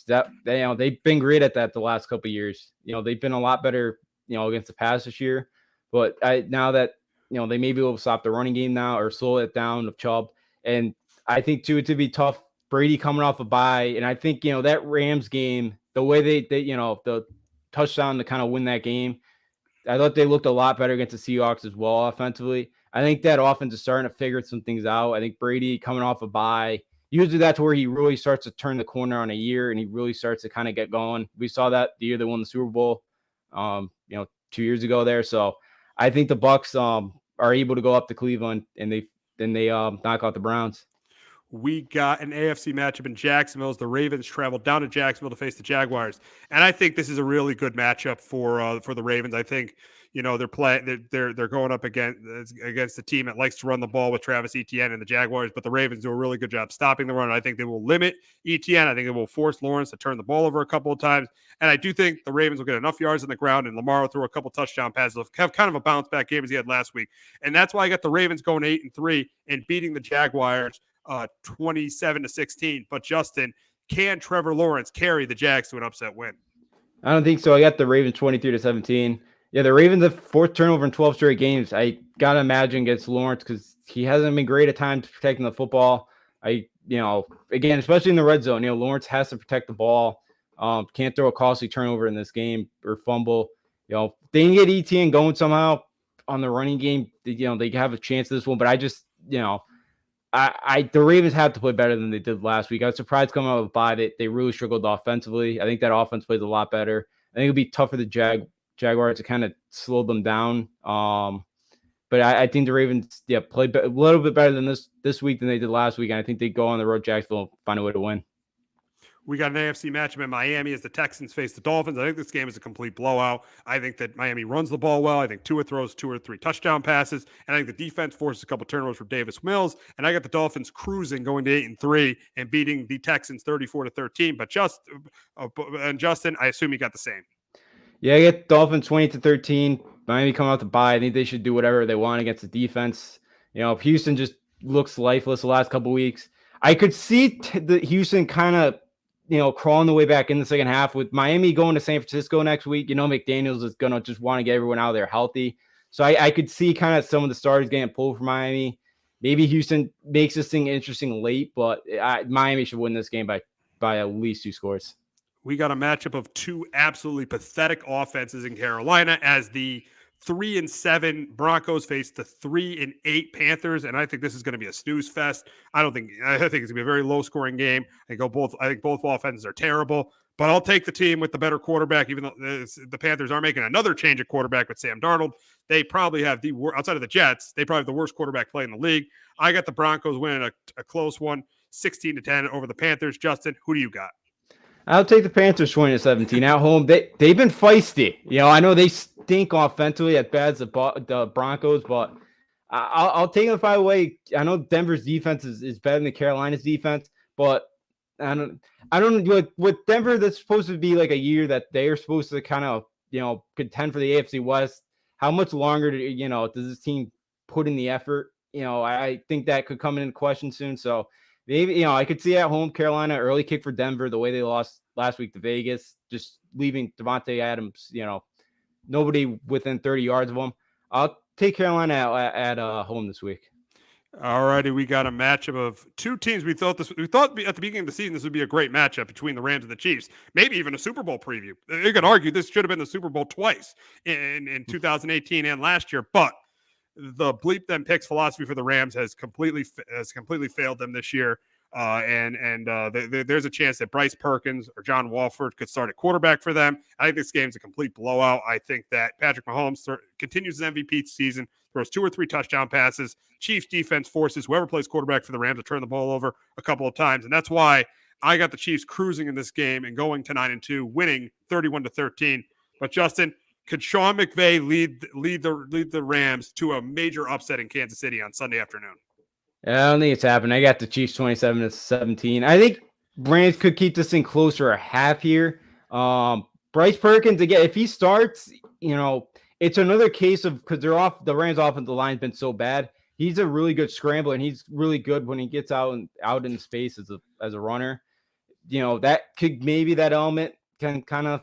They've been great at that the last couple of years. They've been a lot better against the pass this year. But now that they may be able to stop the running game now or slow it down of Chubb. And I think, too, it would be tough. Brady coming off a bye. And I think, that Rams game, the way they the touchdown to kind of win that game, I thought they looked a lot better against the Seahawks as well offensively. I think that offense is starting to figure some things out. I think Brady coming off a bye, usually that's where he really starts to turn the corner on a year and he really starts to kind of get going. We saw that the year they won the Super Bowl, 2 years ago there. So I think the Bucs are able to go up to Cleveland and they knock out the Browns. We got an AFC matchup in Jacksonville as the Ravens travel down to Jacksonville to face the Jaguars. And I think this is a really good matchup for the Ravens. I think, they're going up against the team that likes to run the ball with Travis Etienne and the Jaguars, but the Ravens do a really good job stopping the run. I think they will limit Etienne. I think they will force Lawrence to turn the ball over a couple of times. And I do think the Ravens will get enough yards on the ground, and Lamar will throw a couple touchdown passes. They'll have kind of a bounce back game as he had last week. And that's why I got the Ravens going 8-3 and beating the Jaguars 27-16. But Justin, can Trevor Lawrence carry the Jags to an upset win? I don't think so. I got the Ravens 23-17. Yeah, the Ravens have fourth turnover in 12 straight games. I gotta imagine against Lawrence because he hasn't been great at times protecting the football. Again, especially in the red zone, Lawrence has to protect the ball. Can't throw a costly turnover in this game or fumble. They can get ETN going somehow on the running game. They have a chance of this one, but I just, the Ravens have to play better than they did last week. I was surprised coming out of the bye. They really struggled offensively. I think that offense plays a lot better. I think it'll be tough for the Jaguars to kind of slow them down. But I think the Ravens, play a little bit better than this week than they did last week. And I think they go on the road to Jacksonville and find a way to win. We got an AFC matchup in Miami as the Texans face the Dolphins. I think this game is a complete blowout. I think that Miami runs the ball well. I think Tua throws 2 or 3 touchdown passes. And I think the defense forces a couple turnovers from Davis Mills. And I got the Dolphins cruising, going to 8-3 and beating the Texans 34-13. But Justin, I assume you got the same. Yeah, I get Dolphins 20-13. Miami coming out to bye. I think they should do whatever they want against the defense. If Houston just looks lifeless the last couple weeks, I could see the Houston kind of crawling the way back in the second half with Miami going to San Francisco next week. McDaniels is going to just want to get everyone out of there healthy. So I could see kind of some of the starters getting pulled from Miami. Maybe Houston makes this thing interesting late, but Miami should win this game by at least 2 scores. We got a matchup of 2 absolutely pathetic offenses in Carolina as the 3-7 Broncos face the 3-8 Panthers, and I think this is going to be a snooze fest. I think it's going to be a very low-scoring game. I think both offenses are terrible, but I'll take the team with the better quarterback. Even though the Panthers are making another change at quarterback with Sam Darnold, they probably have outside of the Jets, they probably have the worst quarterback play in the league. I got the Broncos winning a close one, 16-10 over the Panthers. Justin, who do you got? I'll take the Panthers 20-17 at home. They've been feisty. I know they stink offensively as bad as the Broncos, but I'll take them 5 away. I know Denver's defense is better than Carolina's defense, but I don't know with Denver. That's supposed to be like a year that they are supposed to kind of contend for the AFC West. How much longer does this team put in the effort? I think that could come into question soon. So. Maybe, I could see at home Carolina early kick for Denver the way they lost last week to Vegas, just leaving Devontae Adams, nobody within 30 yards of them. I'll take Carolina at home this week. All righty, we got a matchup of 2 teams. We thought at the beginning of the season this would be a great matchup between the Rams and the Chiefs. Maybe even a Super Bowl preview. You could argue this should have been the Super Bowl twice in 2018 and last year, but the bleep them picks philosophy for the Rams has completely failed them this year. There's a chance that Bryce Perkins or John Wolford could start at quarterback for them. I think this game's a complete blowout. I think that Patrick Mahomes continues his MVP season, throws 2 or 3 touchdown passes. Chiefs defense forces whoever plays quarterback for the Rams to turn the ball over a couple of times. And that's why I got the Chiefs cruising in this game and going to 9-2, winning 31-13. But Justin, could Sean McVay lead the Rams to a major upset in Kansas City on Sunday afternoon? I don't think it's happening. I got the Chiefs 27-17. I think Rams could keep this thing closer a half here. Bryce Perkins, again, if he starts, it's another case of because the Rams offensive line's been so bad. He's a really good scrambler, and he's really good when he gets out in space as a runner. That could maybe that element can kind of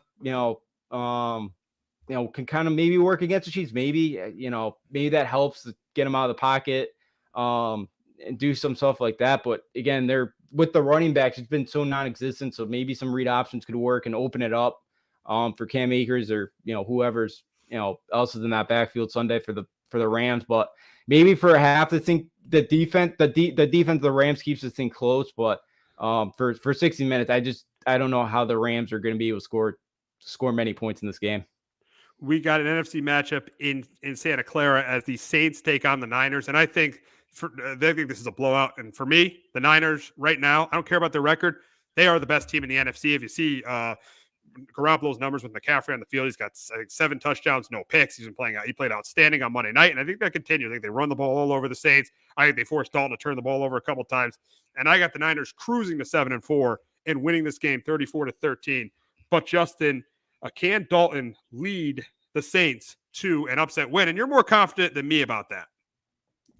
can kind of maybe work against the Chiefs. Maybe, maybe that helps to get them out of the pocket and do some stuff like that. But again, they're with the running backs, it's been so non-existent. So maybe some read options could work and open it up for Cam Akers or, whoever's, else is in that backfield Sunday for the Rams. But maybe for a half, I think the defense of the Rams keeps this thing close. But for 60 minutes, I don't know how the Rams are going to be able to score many points in this game. We got an NFC matchup in Santa Clara as the Saints take on the Niners. And I think they think this is a blowout. And for me, the Niners right now, I don't care about their record. They are the best team in the NFC. If you see Garoppolo's numbers with McCaffrey on the field, he's got 7 touchdowns, no picks. He played outstanding on Monday night. And I think that continues. I think they run the ball all over the Saints. I think they forced Dalton to turn the ball over a couple times. And I got the Niners cruising to 7-4 and winning this game 34-13. But Justin, can Dalton lead the Saints to an upset win? And you're more confident than me about that.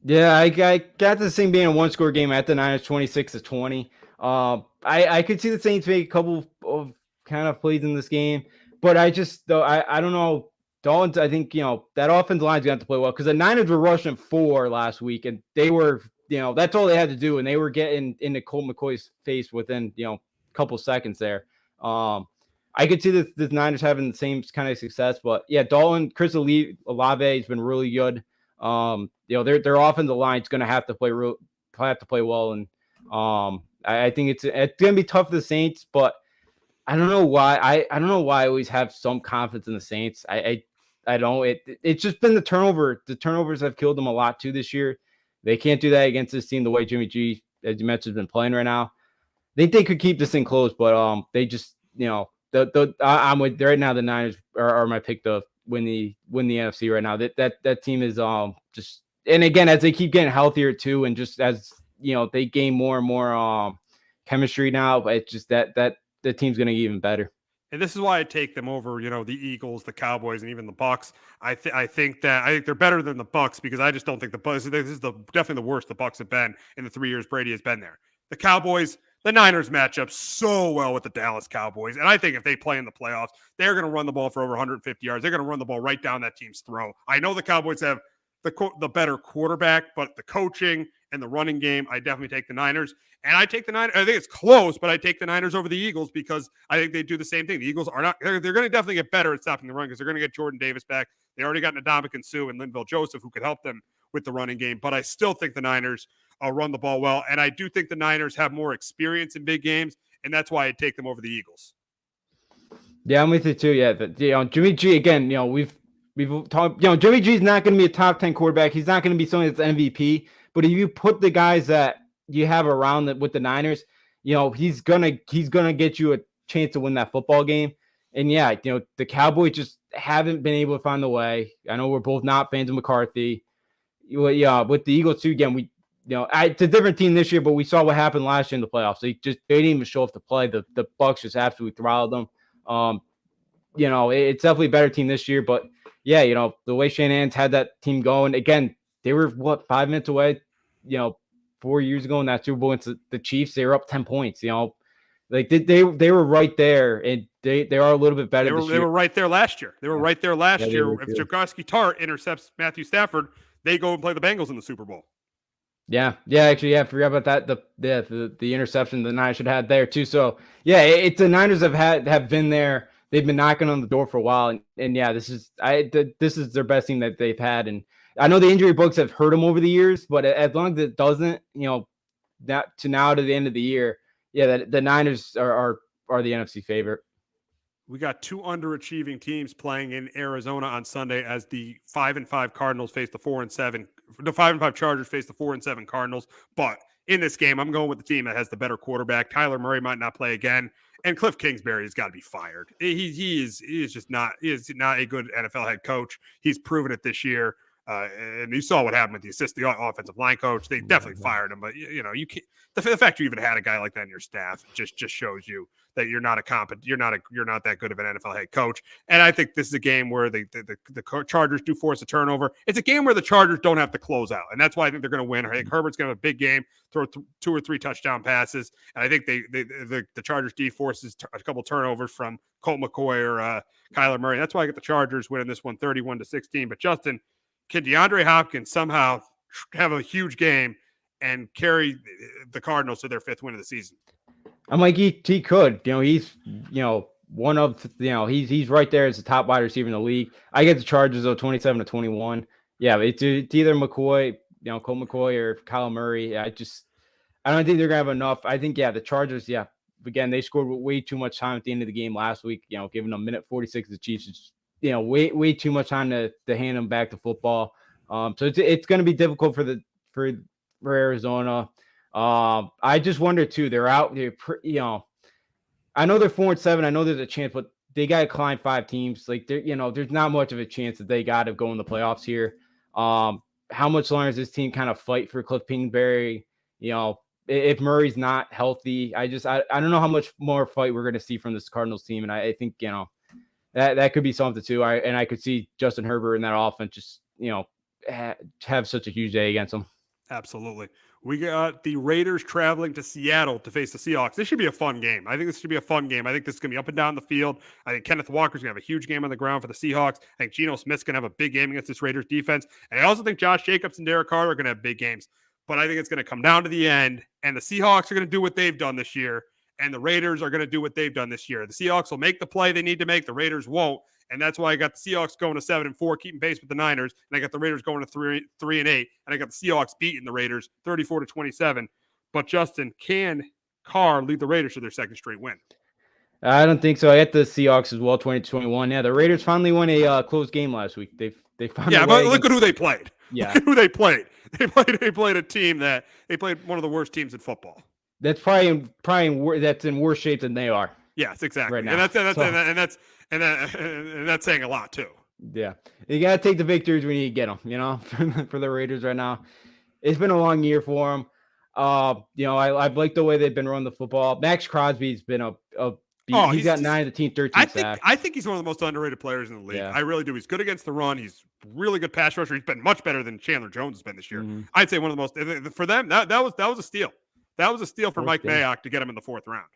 Yeah, I got this thing being a 1-score game at the Niners, 26-20. I could see the Saints make a couple of kind of plays in this game, but I don't know. Dalton, I think, that offensive line's going to have to play well because the Niners were rushing 4 last week, and they were, that's all they had to do, and they were getting into Colt McCoy's face within, a couple seconds there. I could see the Niners having the same kind of success, but yeah, Dalton, Chris Olave has been really good. Their offensive line is going to have to play have to play well. And I think it's going to be tough for the Saints, but I don't know why. I don't know why I always have some confidence in the Saints. I don't. It's just been the turnover. The turnovers have killed them a lot too this year. They can't do that against this team the way Jimmy G, as you mentioned, has been playing right now. They could keep this thing close, but they just, I'm with right now. The Niners are my pick to win the NFC right now. That team is just, and again, as they keep getting healthier too, and just as they gain more and more chemistry now, but it's just that the team's going to get even better. And this is why I take them over, the Eagles, the Cowboys, and even the Bucks. I think they're better than the Bucks because I just don't think the Bucks. This is definitely the worst the Bucks have been in the 3 years Brady has been there. The Cowboys, the Niners match up so well with the Dallas Cowboys, and I think if they play in the playoffs, they're going to run the ball for over 150 yards. They're going to run the ball right down that team's throat. I know the Cowboys have the better quarterback, but the coaching and the running game, I definitely take the Niners. And I take the Niners. I think it's close, but I take the Niners over the Eagles because I think they do the same thing. The Eagles are not, they're going to definitely get better at stopping the run because they're going to get Jordan Davis back. They already got Ndamukong Suh and Linval Joseph who could help them with the running game. But I still think the Niners run the ball well. And I do think the Niners have more experience in big games. And that's why I take them over the Eagles. Yeah, I'm with you too. Yeah. Jimmy G, again, we've talked, Jimmy G is not going to be a top 10 quarterback. He's not going to be someone that's MVP. But if you put the guys that you have around with the Niners, he's gonna get you a chance to win that football game. And yeah, the Cowboys just haven't been able to find the way. I know we're both not fans of McCarthy. Yeah, with the Eagles too. Again, it's a different team this year, but we saw what happened last year in the playoffs. They didn't even show up to play. The Bucs just absolutely throttled them. It's definitely a better team this year. But yeah, the way Shanahan's had that team going again. They were 5 minutes away, 4 years ago in that Super Bowl against the Chiefs. They were up 10 points, like they were right there, and they are a little bit better. They were right there last year. They were right there last year. If Jaworski Tart intercepts Matthew Stafford, they go and play the Bengals in the Super Bowl. Yeah, actually, I forgot about that. The interception the Niners should have had there too. So yeah, it's the Niners have been there. They've been knocking on the door for a while, and yeah, this is their best team that they've had. And I know the injury books have hurt them over the years, but as long as it doesn't, that to the end of the year, yeah, the Niners are the NFC favorite. We got two underachieving teams playing in Arizona on Sunday as the 5-5 Cardinals face the 4-7. The 5-5 Chargers face the 4-7 Cardinals. But in this game, I'm going with the team that has the better quarterback. Kyler Murray might not play again, and Cliff Kingsbury has got to be fired. He is not a good NFL head coach. He's proven it this year. And you saw what happened with the offensive line coach. They definitely fired him, but you can't. The fact you even had a guy like that in your staff just shows you that you're not that good of an NFL head coach. And I think this is a game where the Chargers do force a turnover. It's a game where the Chargers don't have to close out, and that's why I think they're going to win. I think Herbert's going to have a big game, throw 2 or 3 touchdown passes, and I think the Chargers D forces a couple turnovers from Colt McCoy or Kyler Murray. That's why I get the Chargers winning this one 31-16. But Justin, can DeAndre Hopkins somehow have a huge game and carry the Cardinals to their 5th win of the season? I'm like, he could. He's one of he's right there as the top wide receiver in the league. I get the Chargers though 27-21. Yeah, it's either McCoy, Colt McCoy or Kyler Murray. I don't think they're gonna have enough. I think the Chargers. Yeah, again they scored way too much time at the end of the game last week. Giving them minute 46 to the Chiefs. Way too much time to hand them back to football. So it's going to be difficult for Arizona. I just wonder too. They're out. I know they're 4-7. I know there's a chance, but they got to climb 5 teams. Like there's not much of a chance that they got to go in the playoffs here. How much longer does this team kind of fight for Cliff Kingsbury? If Murray's not healthy, I don't know how much more fight we're going to see from this Cardinals team, and I think that could be something too. I could see Justin Herbert in that offense just, have such a huge day against them. Absolutely. We got the Raiders traveling to Seattle to face the Seahawks. This should be a fun game. I think this should be a fun game. I think this is going to be up and down the field. I think Kenneth Walker's going to have a huge game on the ground for the Seahawks. I think Geno Smith's going to have a big game against this Raiders defense. And I also think Josh Jacobs and Derek Carr are going to have big games. But I think it's going to come down to the end, and the Seahawks are going to do what they've done this year, and the Raiders are going to do what they've done this year. The Seahawks will make the play they need to make. The Raiders won't. And that's why I got the Seahawks going to 7-4, keeping pace with the Niners. And I got the Raiders going to 3-8. And I got the Seahawks beating the Raiders 34-27. But Justin, can Carr lead the Raiders to their second straight win? I don't think so. I got the Seahawks as well, 20-21. Yeah, the Raiders finally won a close game last week. They found but look at who they played. Yeah, look at who they played. They played a team that they played one of the worst teams in football. That's probably that's in worse shape than they are. Yes, exactly. Right now. And that's saying a lot too. Yeah, you gotta take the victories when you get them. You know, for the Raiders right now, it's been a long year for them. I've liked the way they've been running the football. Max Crosby's been he's got 9 of the team, 13 sacks. I think he's one of the most underrated players in the league. Yeah. I really do. He's good against the run. He's really good pass rusher. He's been much better than Chandler Jones has been this year. Mm-hmm. I'd say one of the most for them. That was a steal. That was a steal for Mike Mayock to get him in the 4th round.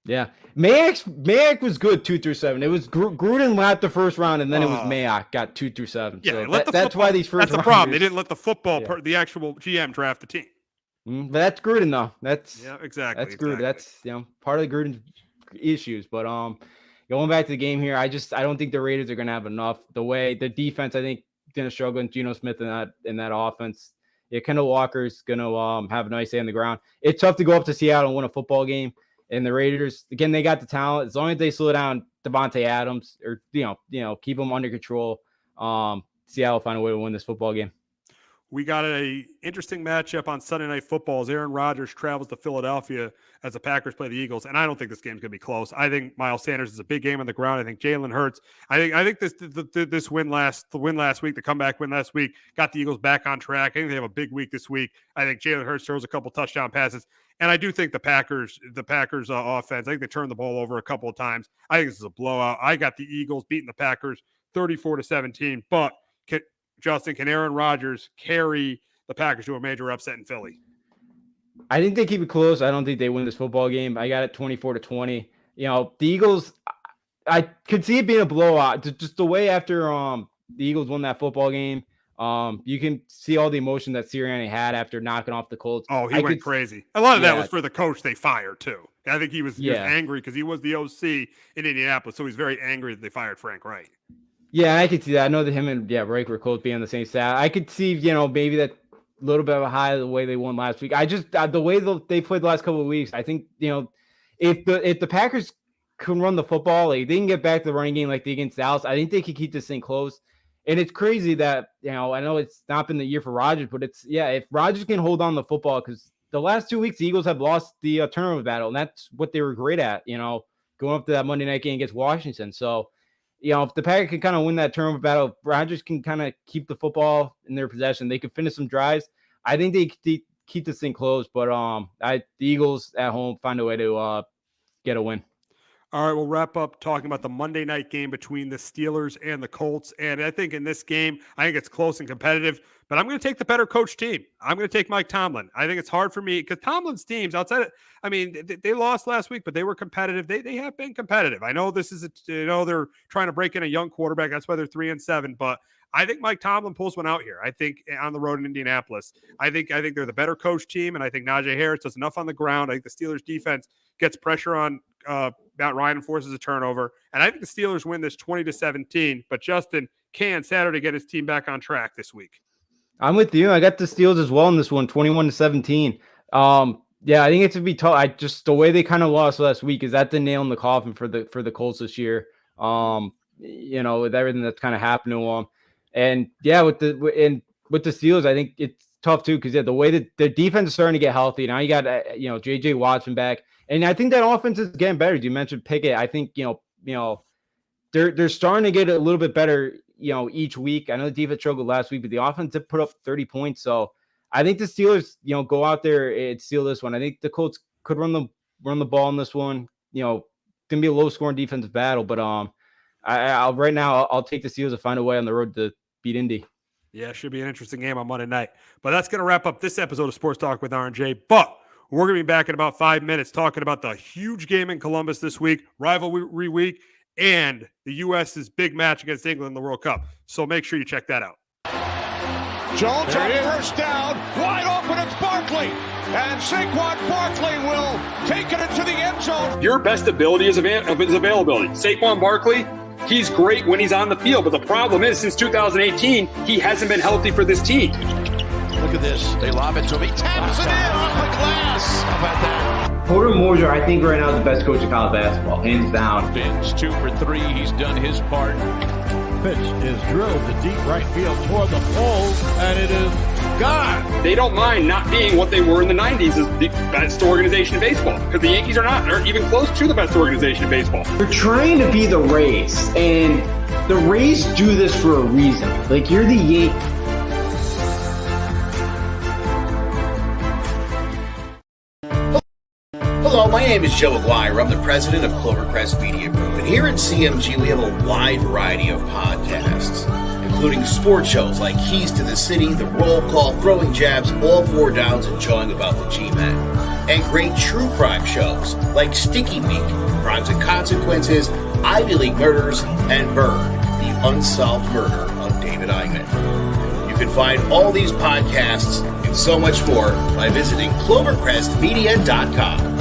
Yeah, Mayock was good 2 through 7. It was Gruden lapped the first round, and then it was Mayock got 2 through 7. Yeah, so that's why these first. That's the problem. They didn't let the the actual GM draft the team. But that's Gruden though. That's exactly. That's Gruden. That's part of Gruden's issues. But going back to the game here, I don't think the Raiders are going to have enough. The way the defense, I think, going to struggle. And Geno Smith in that offense. Yeah, Kendall Walker's going to have a nice day on the ground. It's tough to go up to Seattle and win a football game. And the Raiders, again, they got the talent. As long as they slow down Devontae Adams or keep them under control, Seattle will find a way to win this football game. We got an interesting matchup on Sunday Night Football as Aaron Rodgers travels to Philadelphia as the Packers play the Eagles, and I don't think this game's going to be close. I think Miles Sanders is a big game on the ground. I think Jalen Hurts. I think this win last week, the comeback win last week, got the Eagles back on track. I think they have a big week this week. I think Jalen Hurts throws a couple touchdown passes, and I do think the Packers offense. I think they turned the ball over a couple of times. I think this is a blowout. I got the Eagles beating the Packers 34-17, but. Justin, can Aaron Rodgers carry the Packers to a major upset in Philly? I think they keep it close. I don't think they win this football game. I got it 24-20. The Eagles, I could see it being a blowout. Just the way after the Eagles won that football game, you can see all the emotion that Sirianni had after knocking off the Colts. Oh, he went crazy. A lot of that was for the coach they fired, too. I think he was angry because he was the OC in Indianapolis, so he's very angry that they fired Frank Reich. Yeah, I could see that. I know that him and Reich were close being on the same staff. I could see, maybe that little bit of a high the way they won last week. I just the way they played the last couple of weeks. I think if the Packers can run the football, like they can get back to the running game like they against Dallas. I think they could keep this thing close. And it's crazy that I know it's not been the year for Rodgers, but if Rodgers can hold on the football, because the last 2 weeks the Eagles have lost the turnover battle, and that's what they were great at. Going up to that Monday night game against Washington. So. If the Packers can kind of win that turnover battle, Rodgers can kind of keep the football in their possession. They can finish some drives. I think they keep this thing close, but the Eagles at home find a way to get a win. All right, we'll wrap up talking about the Monday night game between the Steelers and the Colts. And I think in this game, I think it's close and competitive, but I'm going to take the better coach team. I'm going to take Mike Tomlin. I think it's hard for me because Tomlin's teams they lost last week, but they were competitive. They have been competitive. I know this is they're trying to break in a young quarterback. That's why they're 3-7, but I think Mike Tomlin pulls one out here. I think on the road in Indianapolis, I think they're the better coach team. And I think Najee Harris does enough on the ground. I think the Steelers defense gets pressure on Matt Ryan and forces a turnover. And I think the Steelers win this 20-17, but Justin can Saturday get his team back on track this week. I'm with you. I got the Steelers as well in this one, 21-17. I think it's to be tough. The way they kind of lost last week is that the nail in the coffin for the Colts this year. With everything that's kind of happened to them. And with the Steelers, I think it's tough too because the way that the defense is starting to get healthy now, you got J.J. Watson back, and I think that offense is getting better. You mentioned Pickett. I think they're starting to get a little bit better. Each week. I know the defense struggled last week, but the offense did put up 30 points. So I think the Steelers, go out there and steal this one. I think the Colts could run the ball in this one. Gonna be a low scoring defensive battle, but right now I'll take the Steelers to find a way on the road to beat Indy. Yeah, it should be an interesting game on Monday night. But that's going to wrap up this episode of Sports Talk with R&J. But we're going to be back in about 5 minutes talking about the huge game in Columbus this week, rivalry week, and the U.S.'s big match against England in the World Cup. So make sure you check that out. Jones on first down, wide open, it's Barkley. And Saquon Barkley will take it into the end zone. Your best ability is availability. Saquon Barkley, He's great when he's on the field, but the problem is since 2018, he hasn't been healthy for this team. Look at this. They lob it to him. He taps it in off the glass. How about that? Porter Moser, I think right now is the best coach in college basketball, hands down. Fins 2 for 3. He's done his part. Pitch is drilled to deep right field toward the pole, and it is gone. They don't mind not being what they were in the 90s as the best organization in baseball, because the Yankees aren't even close to the best organization in baseball. They're trying to be the Rays, and the Rays do this for a reason. Like, you're the Yankees. Hello, my name is Joe Aguirre. I'm the president of Clovercrest Media Group. And here at CMG, we have a wide variety of podcasts, including sports shows like Keys to the City, The Roll Call, Throwing Jabs, All Four Downs, and Jawing About the G-Men. And great true crime shows like Sticky Week, Crimes and Consequences, Ivy League Murders, and Bird, the unsolved murder of David Eichmann. You can find all these podcasts and so much more by visiting clovercrestmedia.com.